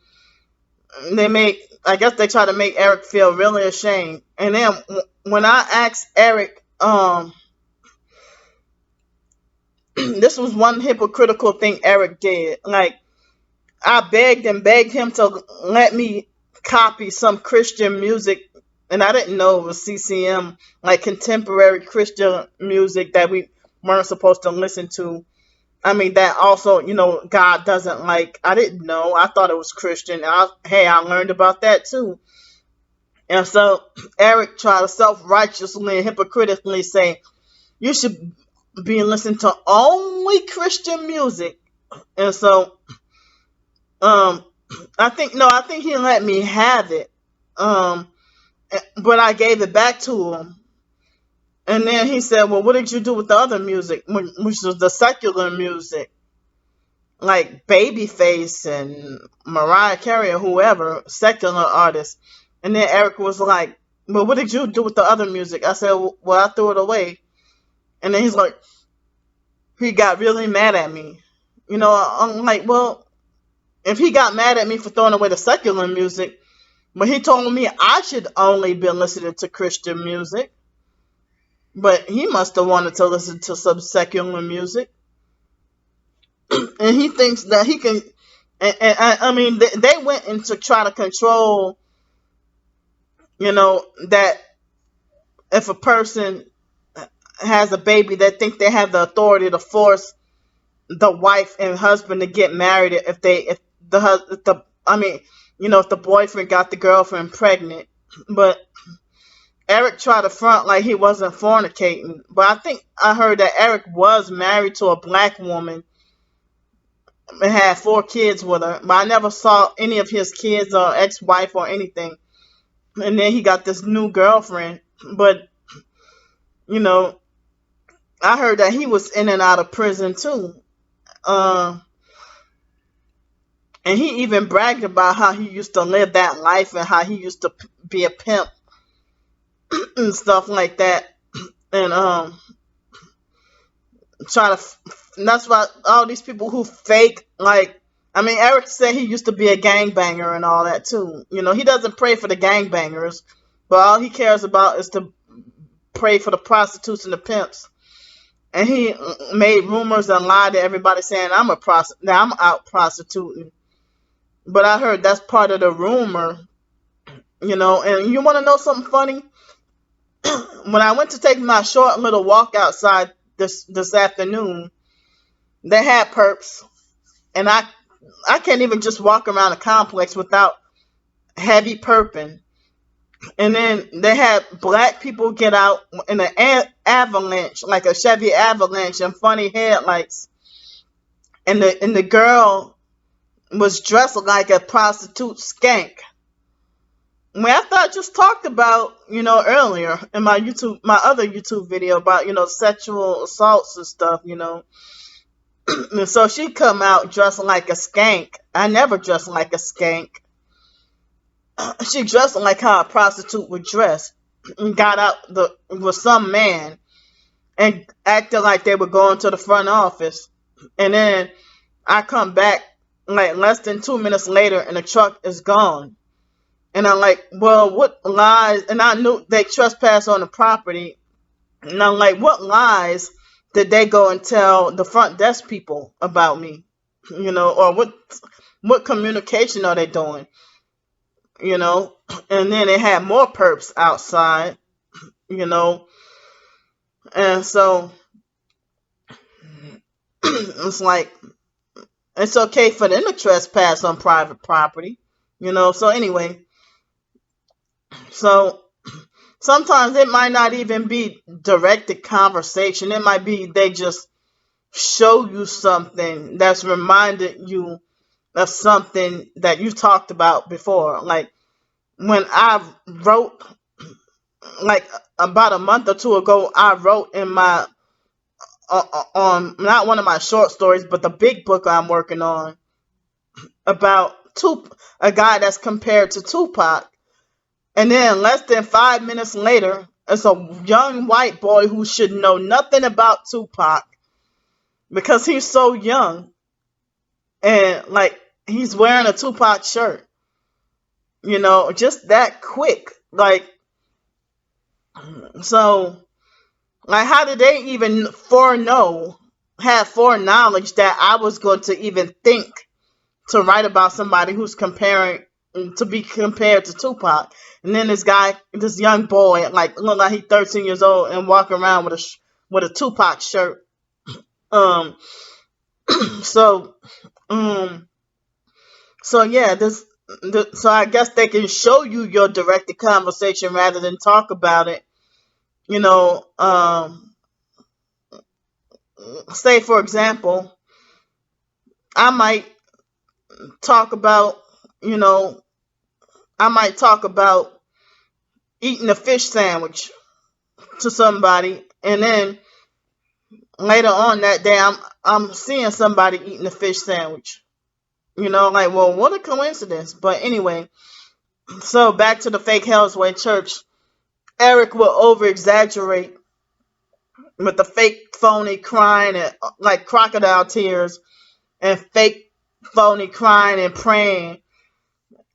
Speaker 1: they make, I guess they try to make Eric feel really ashamed. And then when I asked Eric, this was one hypocritical thing Eric did. Like, I begged and begged him to let me copy some Christian music, and I didn't know it was CCM, like contemporary Christian music that we weren't supposed to listen to. I mean, that also, God doesn't like. I didn't know. I thought it was Christian. Hey, I learned about that too. And so Eric tried to self-righteously and hypocritically say, you should be listening to only Christian music. And so, um, I think he let me have it. Um, but I gave it back to him. And then he said, well, what did you do with the other music, which was the secular music, like Babyface and Mariah Carey or whoever, secular artists. And then Eric was like, well, what did you do with the other music? I said, well, I threw it away. And then he's like, he got really mad at me. I'm like, well, if he got mad at me for throwing away the secular music, but he told me I should only be listening to Christian music. But he must have wanted to listen to some secular music. And he thinks that he can. I mean, they went in to try to control, that if a person has a baby, they think they have the authority to force the wife and husband to get married if the boyfriend got the girlfriend pregnant. But Eric tried to front like he wasn't fornicating. But I think I heard that Eric was married to a black woman and had 4 kids with her. But I never saw any of his kids or ex-wife or anything. And then he got this new girlfriend. But, I heard that he was in and out of prison too. And he even bragged about how he used to live that life and how he used to be a pimp and stuff like that. And try to. That's why all these people who fake, like, I mean, Eric said he used to be a gangbanger and all that too. He doesn't pray for the gangbangers, but all he cares about is to pray for the prostitutes and the pimps. And he made rumors and lied to everybody saying I'm out prostituting. But I heard that's part of the rumor, And you want to know something funny? When I went to take my short little walk outside this afternoon, they had perps, and I can't even just walk around a complex without heavy perping. And then they had black people get out in an avalanche, like a Chevy Avalanche, and funny headlights. And the girl was dressed like a prostitute skank. I mean, after I just talked about, earlier in my other YouTube video about, sexual assaults and stuff, And so she come out dressed like a skank. I never dressed like a skank. She dressed like how a prostitute would dress, and got out with some man and acted like they were going to the front office. And then I come back like less than 2 minutes later and the truck is gone. And I'm like, well, what lies? And I knew they trespassed on the property. And I'm like, what lies did they go and tell the front desk people about me? Or what communication are they doing? And then they had more perps outside, and so it's like, it's okay for them to trespass on private property, so anyway, so sometimes it might not even be directed conversation. It might be they just show you something that's reminded you of something that you talked about before. Like when I wrote, like about a month or 2 ago, I wrote in my on not one of my short stories, but the big book I'm working on about a guy that's compared to Tupac. And then less than 5 minutes later, It's a young white boy who should know nothing about Tupac because he's so young and like he's wearing a Tupac shirt. Just that quick. Like, so, like, how did they even have foreknowledge that I was going to even think to write about somebody who's to be compared to Tupac? And then this young boy, like, look like he's 13 years old and walking around with a Tupac shirt. Um, so, um, so yeah, so I guess they can show you your directed conversation rather than talk about it. You know, say for example, I might talk about, you know, I might talk about eating a fish sandwich to somebody, and then later on that day, I'm seeing somebody eating a fish sandwich. Like, well, what a coincidence. But anyway, so back to the fake Hellsway Church. Eric will over exaggerate with the fake phony crying and like crocodile tears and fake phony crying and praying.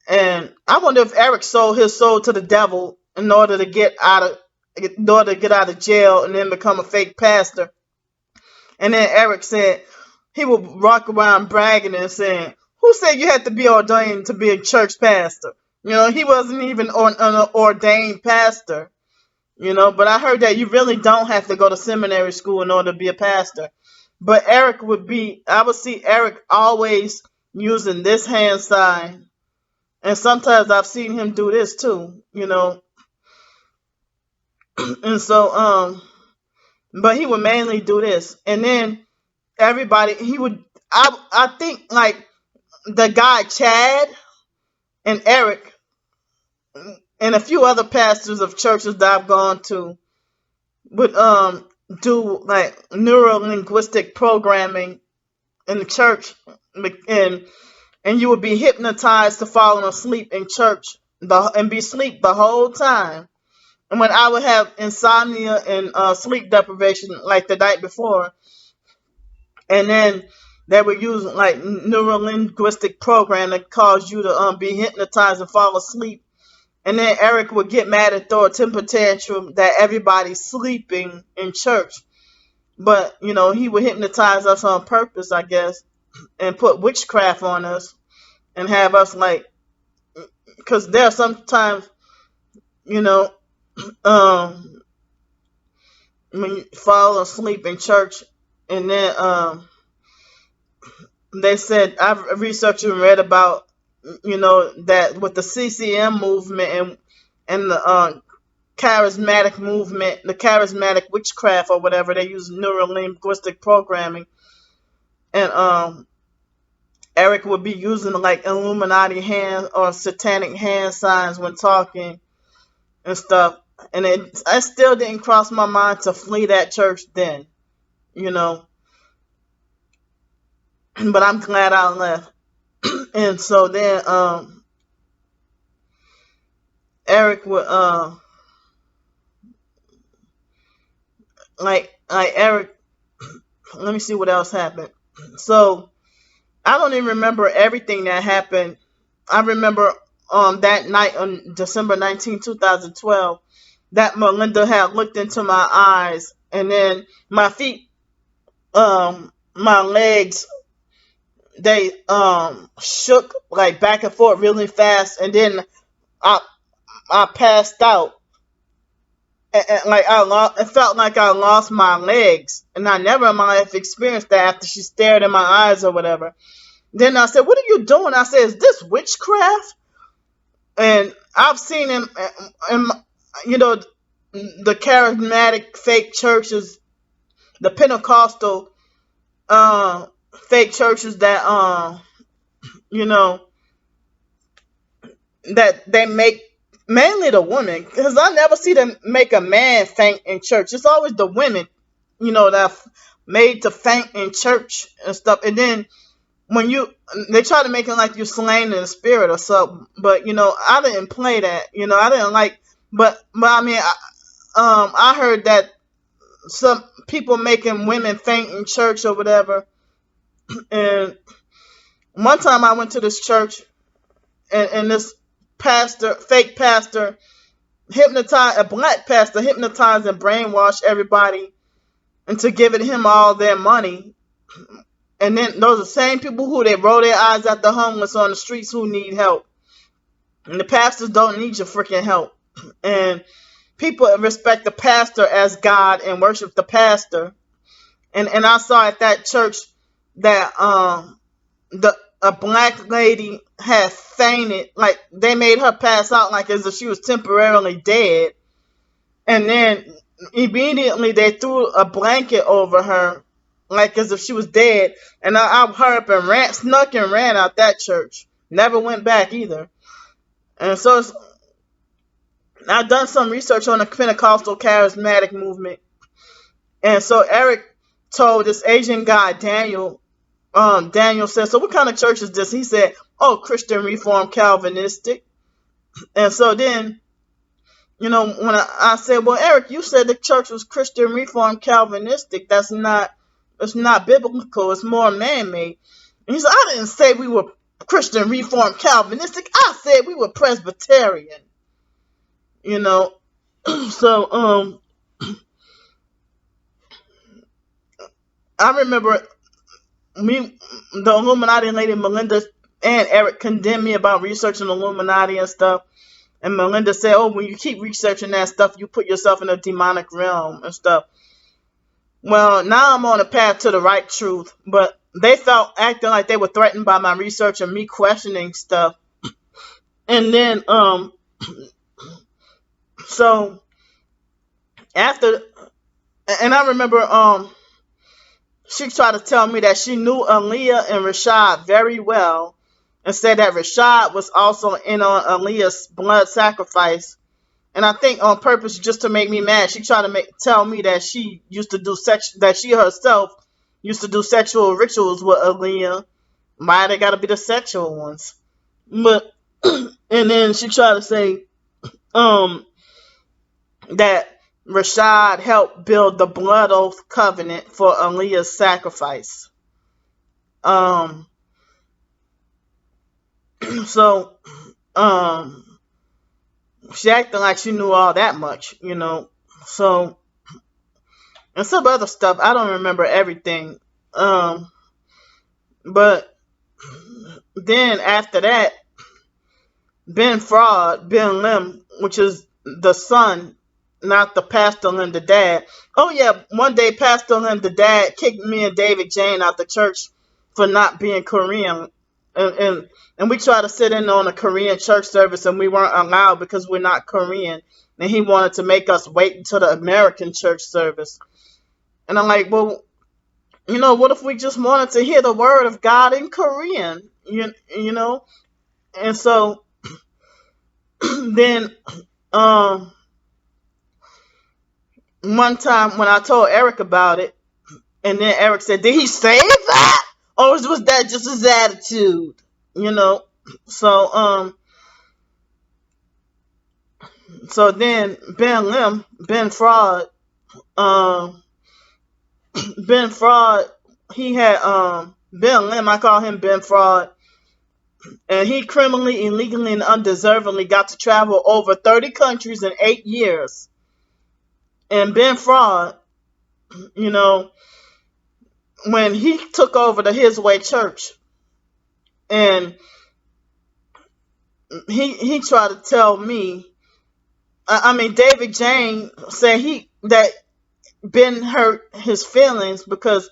Speaker 1: And I wonder if Eric sold his soul to the devil in order to get out of jail and then become a fake pastor. And then Eric said he would walk around bragging and saying, "Who said you had to be ordained to be a church pastor?" He wasn't even an ordained pastor. But I heard that you really don't have to go to seminary school in order to be a pastor. But I would see Eric always using this hand sign. And sometimes I've seen him do this too, And so, but he would mainly do this. And then I think like the guy Chad and Eric and a few other pastors of churches that I've gone to would do like neuro linguistic programming in the church, and you would be hypnotized to falling asleep in church and be asleep the whole time. And when I would have insomnia and sleep deprivation like the night before, and then they would use like neuro linguistic program that cause you to be hypnotized and fall asleep. And then Eric would get mad and throw a temper tantrum that everybody's sleeping in church. But, he would hypnotize us on purpose, I guess, and put witchcraft on us and have us like, because there are sometimes, when you fall asleep in church and then they said, I've researched and read about, that with the CCM movement and the charismatic movement, the charismatic witchcraft or whatever, they use neuro-linguistic programming. And Eric would be using like Illuminati hand or satanic hand signs when talking and stuff. And I still didn't cross my mind to flee that church then, but I'm glad I left. And so then Eric would like Eric, let me see what else happened. So I don't even remember everything that happened. I remember that night on December 19, 2012, that Melinda had looked into my eyes, and then my feet, my legs, they shook like back and forth really fast, and then I passed out. And like it felt like I lost my legs, and I never in my life experienced that after she stared in my eyes or whatever. Then I said, "What are you doing?" I said, "Is this witchcraft?" And I've seen him, and the charismatic fake churches, the Pentecostal fake churches that that they make mainly the women, because I never see them make a man faint in church. It's always the women, that are made to faint in church and stuff. And then when they try to make it like you're slain in the spirit or something. But I didn't play that. I didn't like. But I mean, I heard that some people making women faint in church or whatever. And one time I went to this church, and this pastor, fake pastor, a black pastor hypnotized and brainwashed everybody into giving him all their money. And then those are the same people who they roll their eyes at the homeless on the streets who need help. And the pastors don't need your freaking help. And people respect the pastor as God and worship the pastor. And I saw at that church that a black lady had fainted, like they made her pass out like as if she was temporarily dead. And then immediately they threw a blanket over her like as if she was dead. And I hurried up and snuck and ran out that church. Never went back either. And so I've done some research on the Pentecostal charismatic movement. And so Eric told this Asian guy, Daniel said, so what kind of church is this? He said, oh, Christian Reformed Calvinistic. And so then, when I said, well, Eric, you said the church was Christian Reformed Calvinistic. It's not biblical. It's more man-made. And he said, I didn't say we were Christian Reformed Calvinistic. I said we were Presbyterian. So, I remember the Illuminati lady Melinda and Eric condemned me about researching the Illuminati and stuff. And Melinda said, oh, when you keep researching that stuff, you put yourself in a demonic realm and stuff. Well, now I'm on a path to the right truth. But they felt acting like they were threatened by my research and me questioning stuff. And then, so after, and I remember, she tried to tell me that she knew Aaliyah and Rashad very well and said that Rashad was also in on Aaliyah's blood sacrifice. And I think on purpose just to make me mad, she tried to tell me that she used to do that she herself used to do sexual rituals with Aaliyah. Why they gotta be the sexual ones? But and then she tried to say that Rashad helped build the blood oath covenant for Aaliyah's sacrifice. So, she acted like she knew all that much, So, and some other stuff. I don't remember everything. But then after that, Ben Lim, which is the son, not the Pastor Lim, the dad. Oh yeah, one day Pastor Lim, the dad, kicked me and David Jane out the church for not being Korean. And we tried to sit in on a Korean church service and we weren't allowed because we're not Korean. And he wanted to make us wait until the American church service. And I'm like, well, what if we just wanted to hear the word of God in Korean? And so then one time when I told Eric about it, and then Eric said, did he say that? Or was that just his attitude? So so then Ben Fraud, he had Ben Lim, I call him Ben Fraud, and he criminally, illegally, and undeservingly got to travel over 30 countries in 8 years. And Ben Fraud, when he took over the His Way Church, and he tried to tell me, David Jane said that Ben hurt his feelings because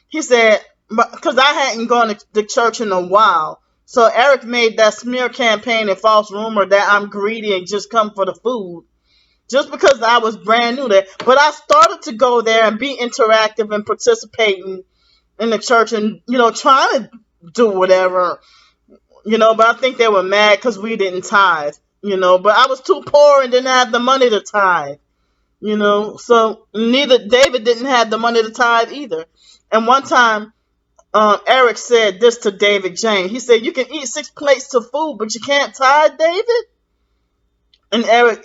Speaker 1: he said, because I hadn't gone to the church in a while. So Eric made that smear campaign and false rumor that I'm greedy and just come for the food. Just because I was brand new there. But I started to go there and be interactive and participating in the church and, trying to do whatever, but I think they were mad because we didn't tithe, but I was too poor and didn't have the money to tithe, so neither David didn't have the money to tithe either. And one time, Eric said this to David Jane. He said, you can eat 6 plates of food, but you can't tithe, David? And Eric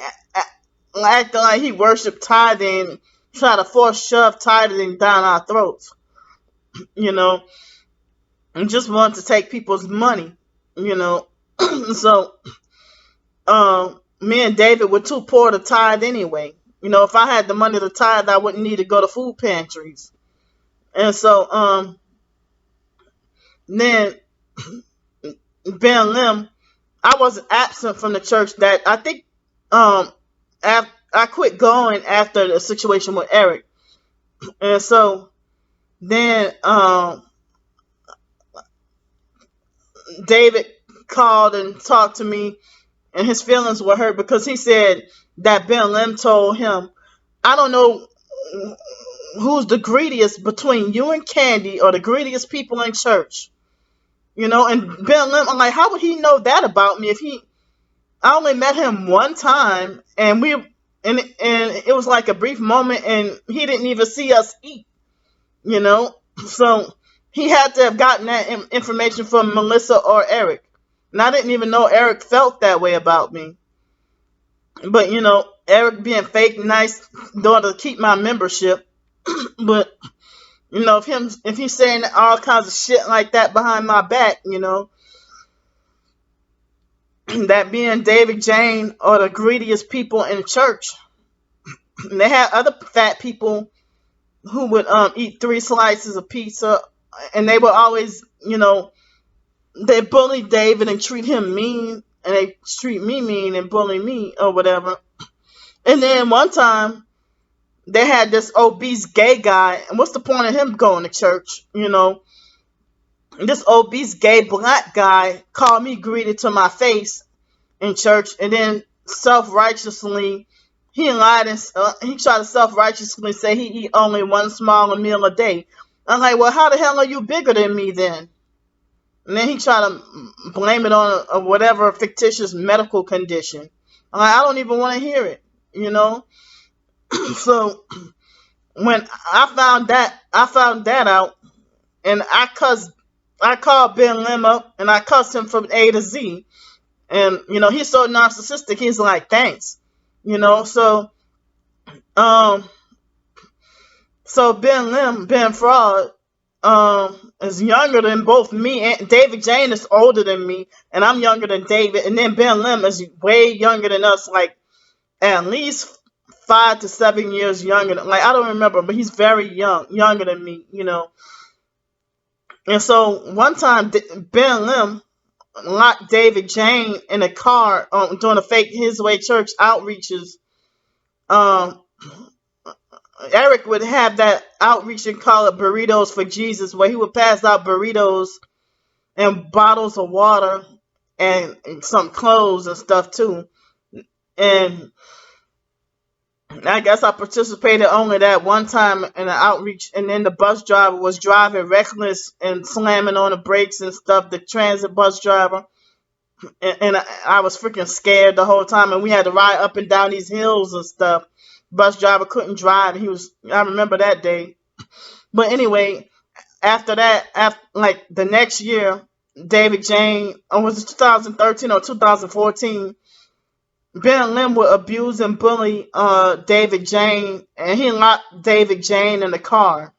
Speaker 1: acting like he worshiped tithing, try to force shove tithing down our throats, you know, and just want to take people's money, you know. So, me and David were too poor to tithe anyway. You know, if I had the money to tithe, I wouldn't need to go to food pantries. And so, then Ben Lim, I was absent from the church that I think, I quit going after the situation with Eric. And so then, David called and talked to me, and his feelings were hurt because he said that Ben Lim told him, I don't know who's the greediest between you and Candy, or the greediest people in church. You know, and Ben Lim, I'm like, how would he know that about me if I only met him one time, and it was like a brief moment, and he didn't even see us eat, you know? So he had to have gotten that information from Melissa or Eric. And I didn't even know Eric felt that way about me. But, you know, Eric being fake nice in order to keep my membership. But, you know, if he's saying all kinds of shit like that behind my back, you know, that being David Jane are the greediest people in church. And they had other fat people who would eat 3 slices of pizza, and they would always, you know, they bully David and treat him mean, and they treat me mean and bully me or whatever. And then one time they had this obese gay guy, and what's the point of him going to church, you know? This obese gay black guy called me greedy to my face in church, and then self-righteously he lied, and he tried to self-righteously say he eat only 1 small meal a day. I'm like, well, how the hell are you bigger than me then? And then he tried to blame it on a whatever fictitious medical condition. I'm like, I don't even want to hear it, you know. So when I found that out, and I called Ben Lim up, and I cussed him from A to Z. And, you know, he's so narcissistic, he's like, thanks. You know, so Ben Fraud, is younger than both me, and David Jane is older than me, and I'm younger than David, and then Ben Lim is way younger than us, like at least 5 to 7 years younger. Like, I don't remember, but he's very younger than me, you know. And so one time, Ben Lim locked David Jane in a car, doing a fake His Way Church outreaches. Eric would have that outreach and call it Burritos for Jesus, where he would pass out burritos and bottles of water and some clothes and stuff too. And I guess I participated only that one time in the outreach, and then the bus driver was driving reckless and slamming on the brakes and stuff, the transit bus driver. And I was freaking scared the whole time, and we had to ride up and down these hills and stuff. Bus driver couldn't drive. I remember that day. But anyway, after that, like the next year, David Jane, was it 2013 or 2014? Ben Lim would abuse and bully David Jane, and he locked David Jane in the car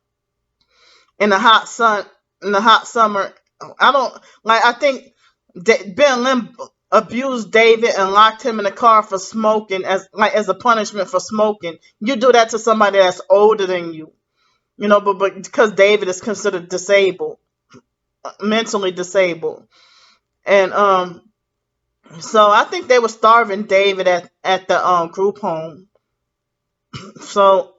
Speaker 1: in the hot summer. I think Ben Lim abused David and locked him in the car for smoking as a punishment for smoking. You do that to somebody that's older than you, you know, but because David is considered disabled, mentally disabled, and so I think they were starving David at the group home. So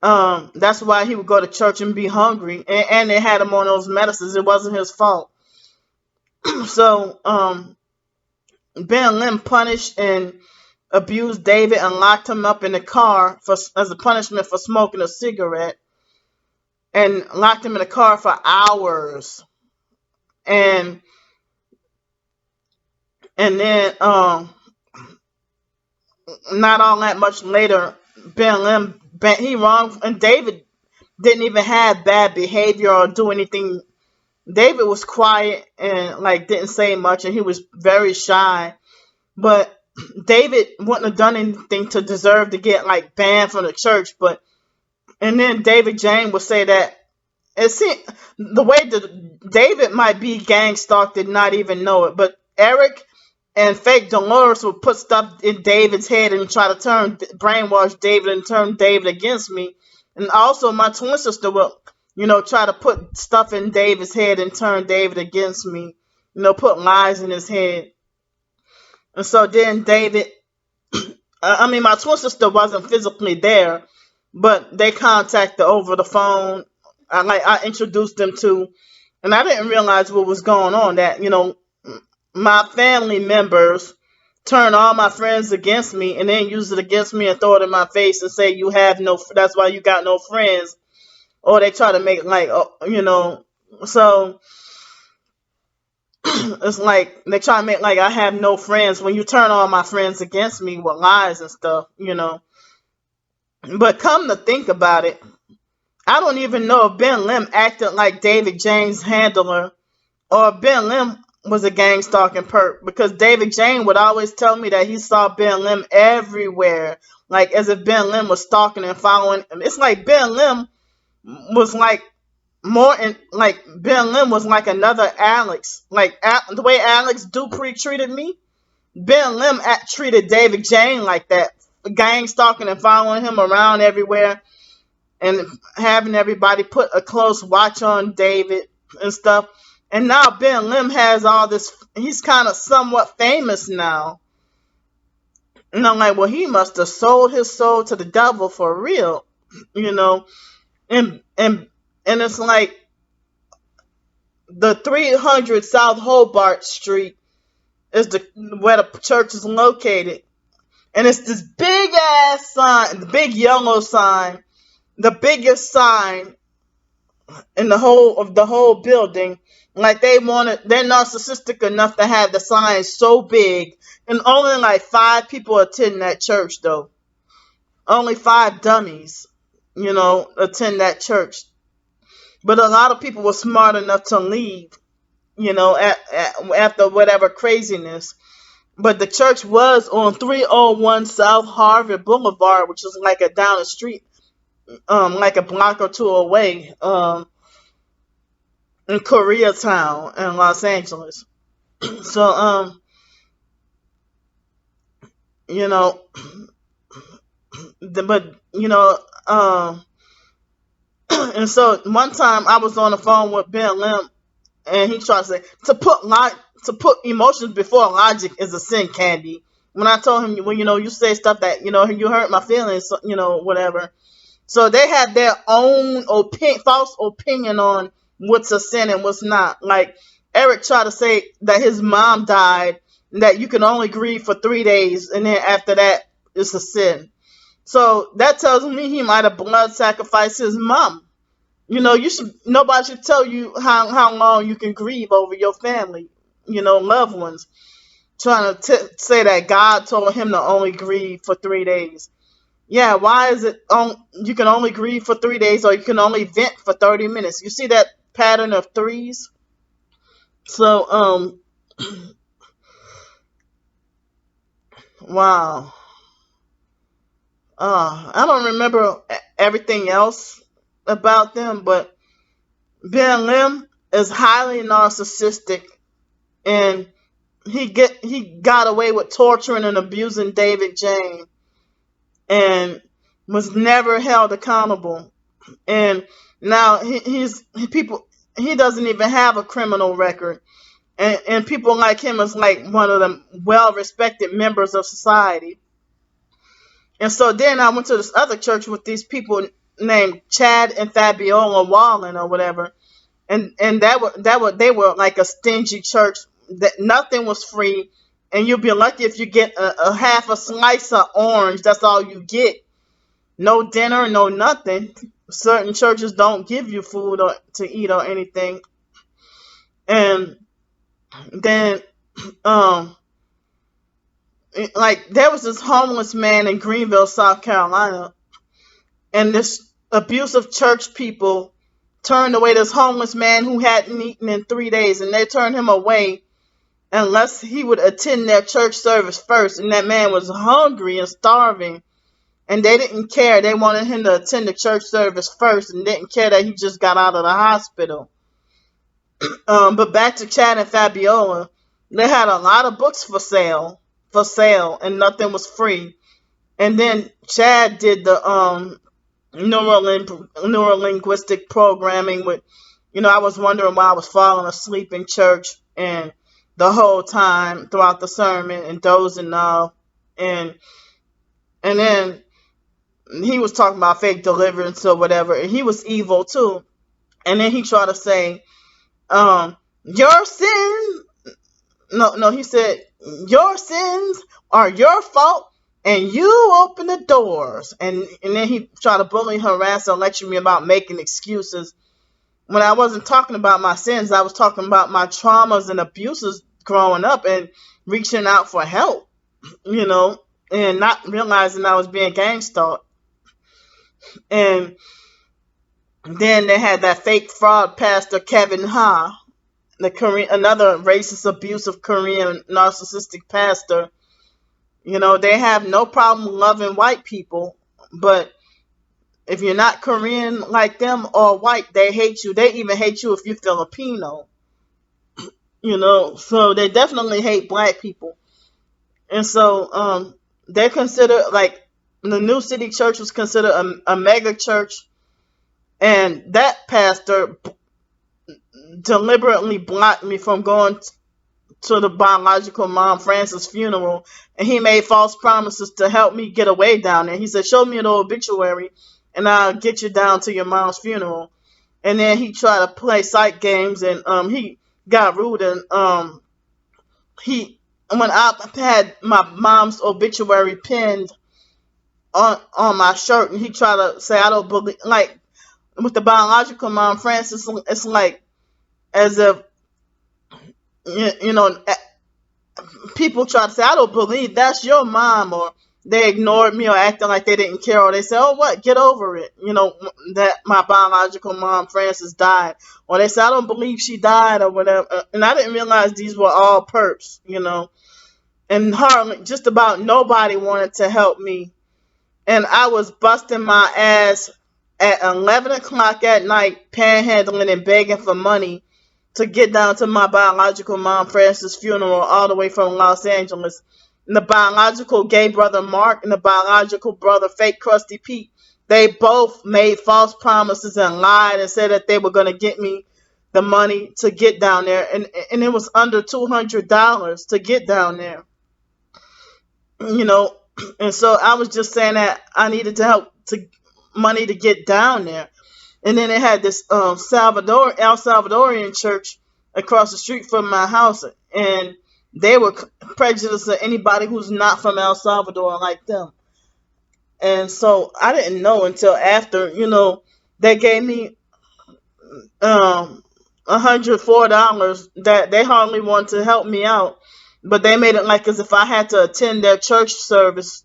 Speaker 1: that's why he would go to church and be hungry, and they had him on those medicines. It wasn't his fault. So Ben Lim punished and abused David and locked him up in the car as a punishment for smoking a cigarette, and locked him in the car for hours. And then not all that much later, Ben Lim, and David didn't even have bad behavior or do anything. David was quiet and didn't say much, and he was very shy. But David wouldn't have done anything to deserve to get like banned from the church, but and then David Jane would say that it seemed the way that David might be gang stalked did not even know it, but Eric and fake Dolores would put stuff in David's head and try to brainwash David and turn David against me. And also my twin sister would, try to put stuff in David's head and turn David against me. Put lies in his head. And so then David, my twin sister wasn't physically there, but they contacted over the phone. I introduced them to, and I didn't realize what was going on. That my family members turn all my friends against me, and then use it against me and throw it in my face and say you have no. That's why you got no friends, or they try to make it like, so it's like they try to make like I have no friends when you turn all my friends against me with lies and stuff. But come to think about it, I don't even know if Ben Lim acted like David Jane's handler or if Ben Lim was a gang stalking perp, because David Jane would always tell me that he saw Ben Lim everywhere, like as if Ben Lim was stalking and following him. It's like Ben Lim was like like Ben Lim was like another Alex, like the way Alex Dupree treated me. Ben Lim treated David Jane like that, gang stalking and following him around everywhere and having everybody put a close watch on David and stuff. And now Ben Lim has all this, he's kind of somewhat famous now. And I'm like, well, he must have sold his soul to the devil for real, and it's like the 300 South Hobart Street is where the church is located. And it's this big ass sign, the big yellow sign, the biggest sign in the whole building. Like they're narcissistic enough to have the sign so big, and only like 5 people attend that church though. Only 5 dummies, attend that church. But a lot of people were smart enough to leave, after whatever craziness. But the church was on 301 South Harvard Boulevard, which is like down the street, like a block or two away, in Koreatown in Los Angeles. So, and so one time I was on the phone with Ben Lim, and he tried to say to put emotions before logic is a sin, Candy. When I told him, well, you say stuff that you hurt my feelings, whatever. So they had their own false opinion on what's a sin and what's not. Like Eric tried to say that his mom died, and that you can only grieve for 3 days, and then after that it's a sin. So that tells me he might have blood sacrificed his mom. Nobody should tell you how long you can grieve over your family, loved ones. Trying to say that God told him to only grieve for 3 days. Yeah, why is it you can only grieve for 3 days, or you can only vent for 30 minutes? You see that pattern of threes? So, wow. I don't remember everything else about them, but Ben Lim is highly narcissistic, and he got away with torturing and abusing David Jane, and was never held accountable. And now he doesn't even have a criminal record, and people like him is like one of the well-respected members of society. And so then I went to this other church with these people named Chad and Fabiola Wallen or whatever, and they were like a stingy church that nothing was free, and you'll be lucky if you get a half a slice of orange. That's all you get. No dinner, no nothing. Certain churches don't give you food to eat or anything. And then like there was this homeless man in Greenville, South Carolina, and this abusive church people turned away this homeless man who hadn't eaten in 3 days, and they turned him away unless he would attend their church service first. And that man was hungry and starving, and they didn't care. They wanted him to attend the church service first and didn't care that he just got out of the hospital. But back to Chad and Fabiola, they had a lot of books and nothing was free. And then Chad did the neurolinguistic programming with, I was wondering why I was falling asleep in church and the whole time throughout the sermon and dozing off. And then he was talking about fake deliverance or whatever, and he was evil too. And then he tried to say, your sin, no, he said, your sins are your fault, and you open the doors. And then he tried to bully, harass, and lecture me about making excuses. When I wasn't talking about my sins, I was talking about my traumas and abuses growing up and reaching out for help, and not realizing I was being gang stalked. And then they had that fake fraud pastor, Kevin Ha, another racist, abusive Korean narcissistic pastor. They have no problem loving white people, but if you're not Korean like them or white, they hate you. They even hate you if you're Filipino. So they definitely hate black people. And so they're considered, like, the New City Church was considered a mega church, and that pastor deliberately blocked me from going to the biological mom Frances' funeral, and he made false promises to help me get away down there. He said, show me an obituary and I'll get you down to your mom's funeral. And then he tried to play psych games, and he got rude, and when I had my mom's obituary pinned on my shirt, and he tried to say, I don't believe, like, with the biological mom Frances, it's like as if, people try to say, I don't believe that's your mom, or they ignored me or acting like they didn't care, or they say, oh, what, get over it, that my biological mom Frances died, or they say, I don't believe she died, or whatever. And I didn't realize these were all perps, and hardly, just about nobody wanted to help me. And I was busting my ass at 11 o'clock at night, panhandling and begging for money to get down to my biological mom Frances' funeral, all the way from Los Angeles. And the biological gay brother Mark and the biological brother fake Krusty Pete, they both made false promises and lied and said that they were going to get me the money to get down there. And it was under $200 to get down there. And so I was just saying that I needed money to get down there. And then they had this El Salvadorian church across the street from my house, and they were prejudiced to anybody who's not from El Salvador like them. And so I didn't know until after, they gave me $104 that they hardly wanted to help me out, but they made it like as if I had to attend their church service.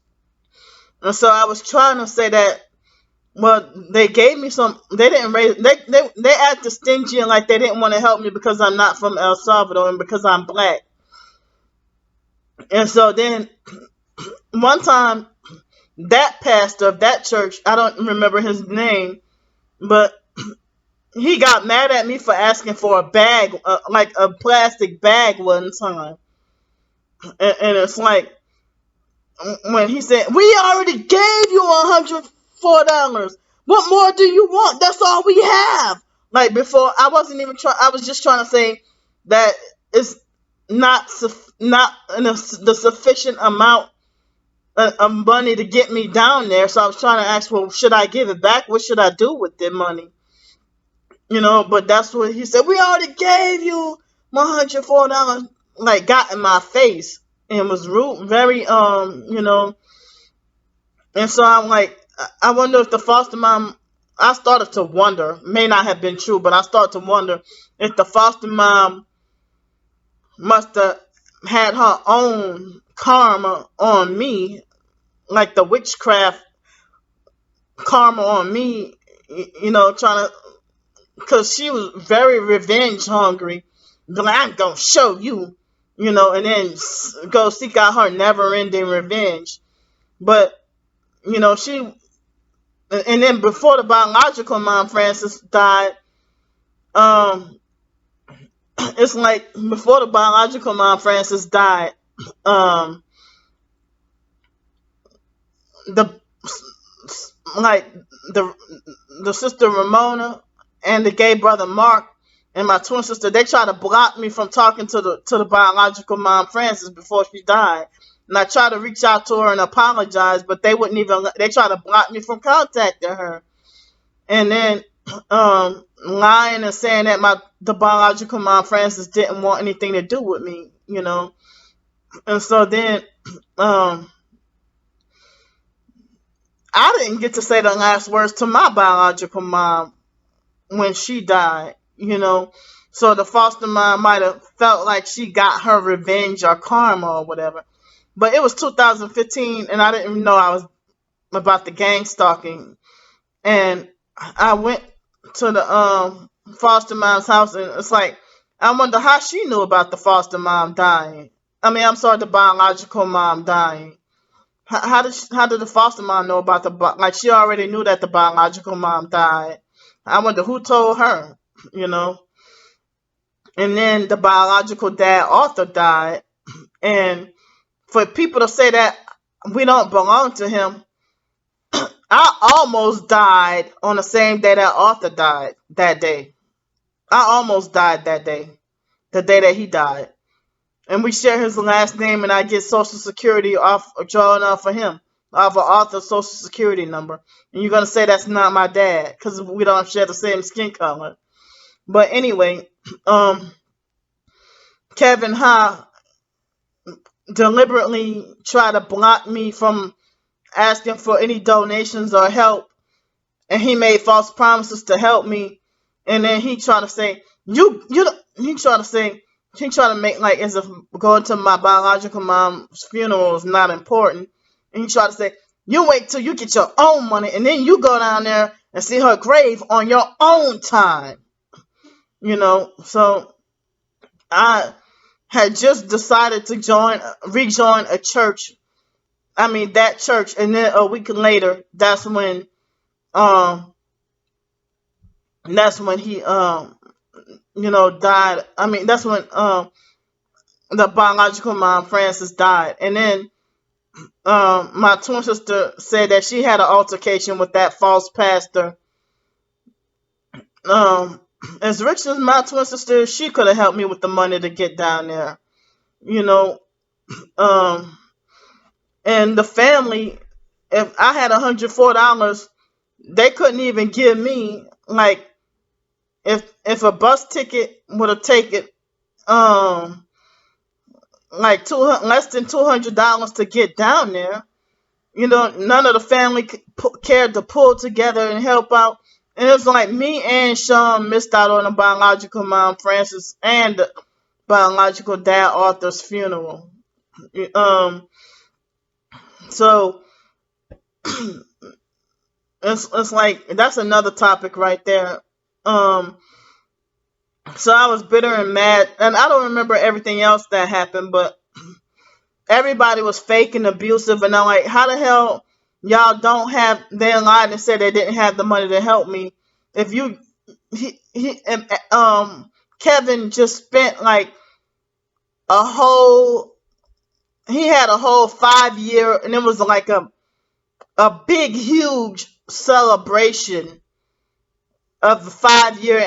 Speaker 1: And so I was trying to say that, well, they gave me some, they didn't raise, they acted stingy and like they didn't want to help me because I'm not from El Salvador and because I'm black. And so then one time, that pastor of that church, I don't remember his name, but he got mad at me for asking for a bag, like a plastic bag one time. And it's like, when he said, we already gave you $104. What more do you want? That's all we have. Like, before, I wasn't even trying, I was just trying to say that it's not the sufficient amount of money to get me down there. So I was trying to ask, well, should I give it back? What should I do with the money? But that's what he said. We already gave you $104. Like, got in my face and was rude, very, And so I'm like, I wonder if the foster mom, I started to wonder, may not have been true, but I started to wonder if the foster mom must have had her own karma on me, like the witchcraft karma on me, trying to, because she was very revenge hungry. Like, I'm going to show you, and then go seek out her never-ending revenge. But she, and then before the biological mom Frances died, um, it's like before the biological mom Frances died, um, the like the the sister Ramona and the gay brother Mark and my twin sister, they tried to block me from talking to the biological mom Frances before she died. And I tried to reach out to her and apologize, but they wouldn't even. They tried to block me from contacting her. And then lying and saying that the biological mom Frances didn't want anything to do with me. And so then I didn't get to say the last words to my biological mom when she died. So the foster mom might have felt like she got her revenge or karma or whatever. But it was 2015 and I didn't know I was about the gang stalking. And I went to the foster mom's house and it's like I wonder how she knew about the foster mom dying. I mean, I'm sorry, the biological mom dying. How did the foster mom know about like she already knew that the biological mom died. I wonder who told her, you know. And then the biological dad Arthur died, and for people to say that we don't belong to him, I almost died on the same day that Arthur died. That day, I almost died that day, the day that he died. And we share his last name, and I get Social Security drawn off of him, off of Arthur's Social Security number. And you're gonna say that's not my dad because we don't share the same skin color. But anyway, Kevin Ha deliberately tried to block me from asking for any donations or help, and he made false promises to help me. And then he tried to say he tried to make like as if going to my biological mom's funeral is not important. And he tried to say, you wait till you get your own money and then you go down there and see her grave on your own time. So I had just decided to rejoin a church. I mean that church, and then a week later, that's when he died. I mean that's when the biological mom Frances died, and then my twin sister said that she had an altercation with that false pastor. As rich as my twin sister, she could have helped me with the money to get down there. You know, and the family, if I had $104, they couldn't even give me like if a bus ticket would have taken like less than $200 to get down there. None of the family cared to pull together and help out. And it was like me and Sean missed out on the biological mom Frances and the biological dad Arthur's funeral. So it's like that's another topic right there. So I was bitter and mad, and I don't remember everything else that happened, but everybody was fake and abusive, and I'm like, how the hell y'all don't have? They lied and said they didn't have the money to help me. If you, Kevin just spent like he had a whole 5 year, and it was like a big, huge celebration of the 5 year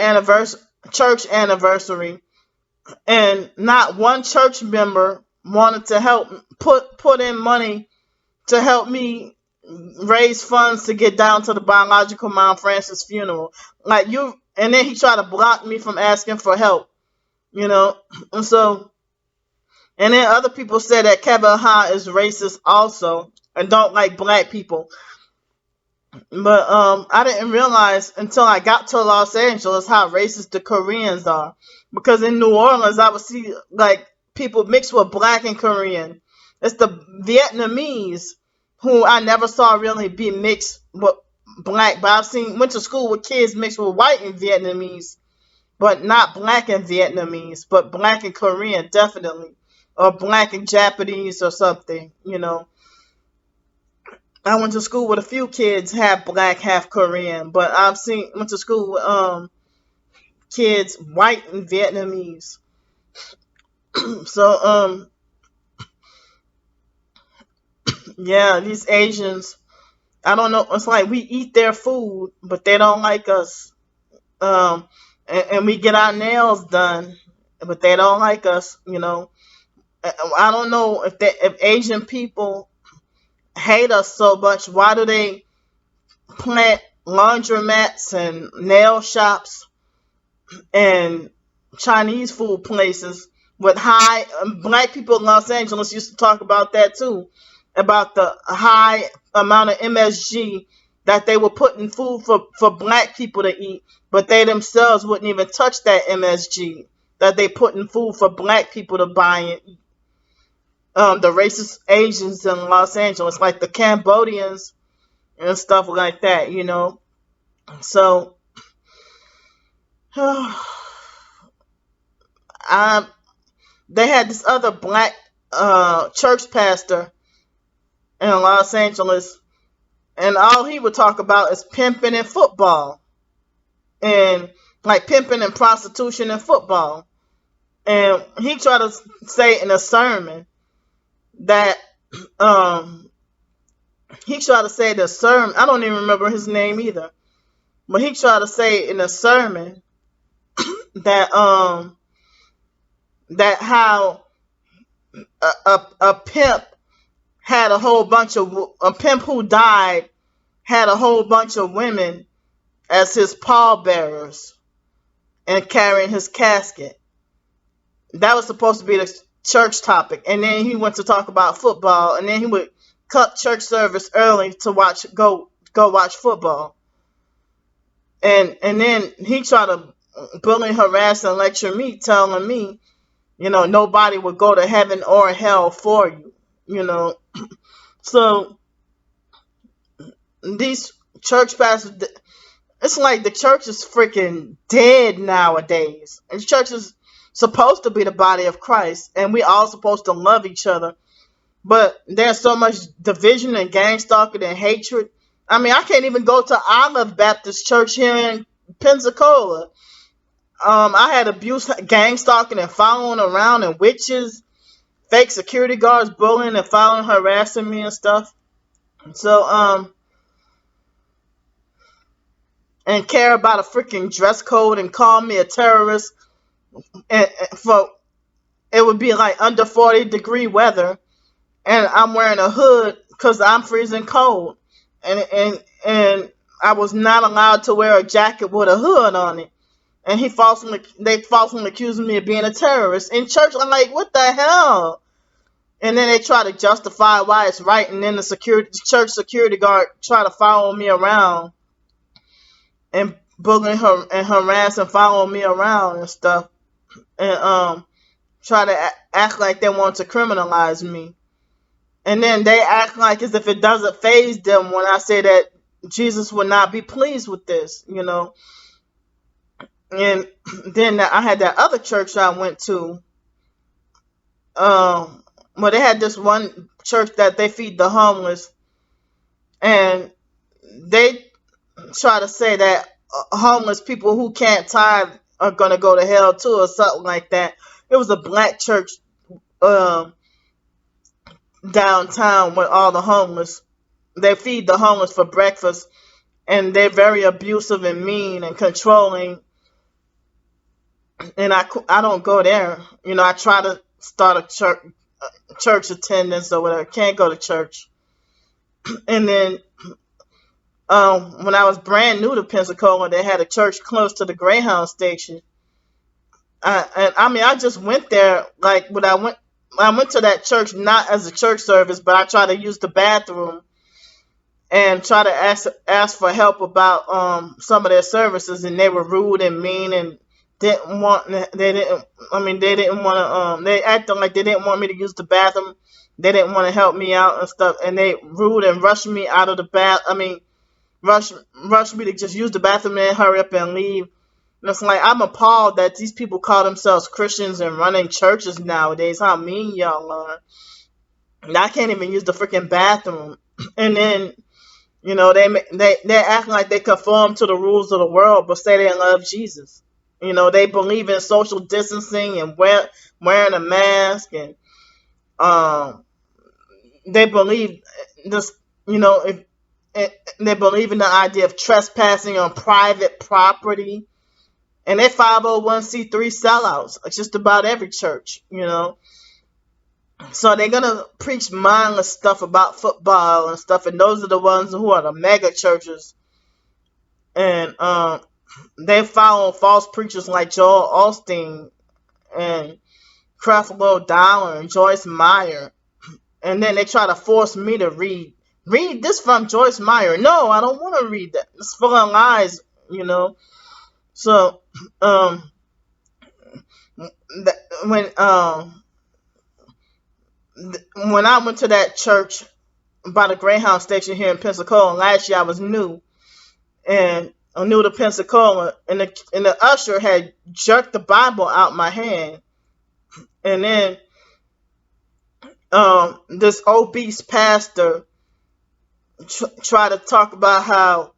Speaker 1: church anniversary, and not one church member wanted to help put in money to help me raise funds to get down to the biological mom Frances funeral. And then he tried to block me from asking for help, and so, and then other people said that Kevin Ha is racist also and don't like black people. But I didn't realize until I got to Los Angeles how racist the Koreans are. Because in New Orleans, I would see like people mixed with black and Korean. It's the Vietnamese who I never saw really be mixed with black. But went to school with kids mixed with white and Vietnamese, but not black and Vietnamese, but black and Korean definitely. or black and Japanese or something. I went to school with a few kids half black, half Korean, but went to school with kids white and Vietnamese. So yeah, these Asians, I don't know. It's like we eat their food, but they don't like us. Um, and we get our nails done, but they don't like us. I don't know if Asian people hate us so much. Why do they plant laundromats and nail shops and Chinese food places with high black people in Los Angeles used to talk about that too, about the high amount of MSG that they were putting food for black people to eat, but they themselves wouldn't even touch that MSG that they put in food for black people to buy and eat. The racist Asians in Los Angeles, like the Cambodians and stuff like that. So I they had this other black church pastor in Los Angeles, and all he would talk about is pimping and football, and like pimping and prostitution and football. And he tried to say in a sermon that he tried to say the sermon. I don't even remember his name either, but he tried to say in a sermon that that how a pimp had a pimp who died had a whole bunch of women as his pallbearers and carrying his casket. That was supposed to be the church topic, and then he went to talk about football, and then he would cut church service early to go watch football, and then he tried to bully, harass, and lecture me, telling me, nobody would go to heaven or hell for you. So these church pastors, it's like the church is freaking dead nowadays. And the church is supposed to be the body of Christ, and we all supposed to love each other. But there's so much division and gang stalking and hatred. I mean, I can't even go to Olive Baptist Church here in Pensacola. I had abuse, gang stalking, and following around, and witches, fake security guards bullying and following, harassing me and stuff. So, and care about a freaking dress code and call me a terrorist. And for it would be like under 40-degree weather, and I'm wearing a hood because I'm freezing cold, and I was not allowed to wear a jacket with a hood on it. And they falsely accused me of being a terrorist in church. I'm like, what the hell? And then they try to justify why it's right, and then the church security guard try to follow me around and bully her and harass and follow me around and stuff, and try to act like they want to criminalize me. And then they act like as if it doesn't faze them when I say that Jesus would not be pleased with this. And then I had that other church I went to. Well, they had this one church that they feed the homeless, and they try to say that homeless people who can't tithe are gonna go to hell too, or something like that. It was a black church downtown with all the homeless. They feed the homeless for breakfast, and they're very abusive and mean and controlling. And I don't go there. I try to start a church attendance or whatever. Can't go to church. And then when I was brand new to Pensacola, they had a church close to the Greyhound station. I just went there like when I went to that church not as a church service, but I tried to use the bathroom and try to ask for help about some of their services, and they were rude and mean and they didn't want to they acted like they didn't want me to use the bathroom. They didn't want to help me out and stuff, and they rude and rushed me out of the bath. Rush me to just use the bathroom and hurry up and leave. And it's like I'm appalled that these people call themselves Christians and running churches nowadays. How mean y'all are. And I can't even use the freaking bathroom. And then they act like they conform to the rules of the world, but say they love Jesus. They believe in social distancing and wearing a mask, and um, they believe this. If they believe in the idea of trespassing on private property, and they 501c3 sellouts. It's just about every church. So they're gonna preach mindless stuff about football and stuff, and those are the ones who are the mega churches, and they follow false preachers like Joel Osteen and Creflo Dollar and Joyce Meyer, and then they try to force me to read this from Joyce Meyer. No, I don't want to read that. It's full of lies. So, when when I went to that church by the Greyhound station here in Pensacola last year, I was new, and I knew to Pensacola, and the usher had jerked the Bible out my hand, and then this obese pastor tried to talk about how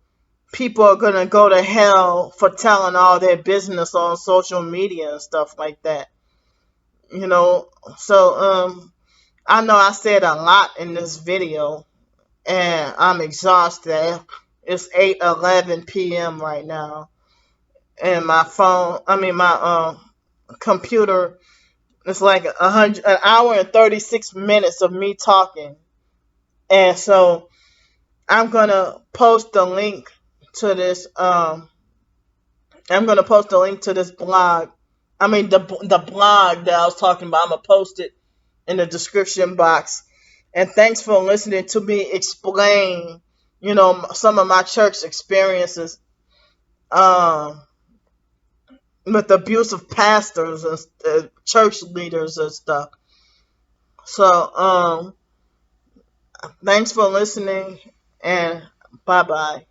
Speaker 1: people are gonna go to hell for telling all their business on social media and stuff like that. So I know I said a lot in this video, and I'm exhausted. It's 8:11 p.m. right now, and my phone, I mean my computer, it's like an hour and 36 minutes of me talking, and so I'm gonna post the link to this. I'm gonna post a link to this blog. I mean the blog that I was talking about. I'm gonna post it in the description box. And thanks for listening to me explain, some of my church experiences um, with abusive pastors and church leaders and stuff. So, thanks for listening, and bye bye.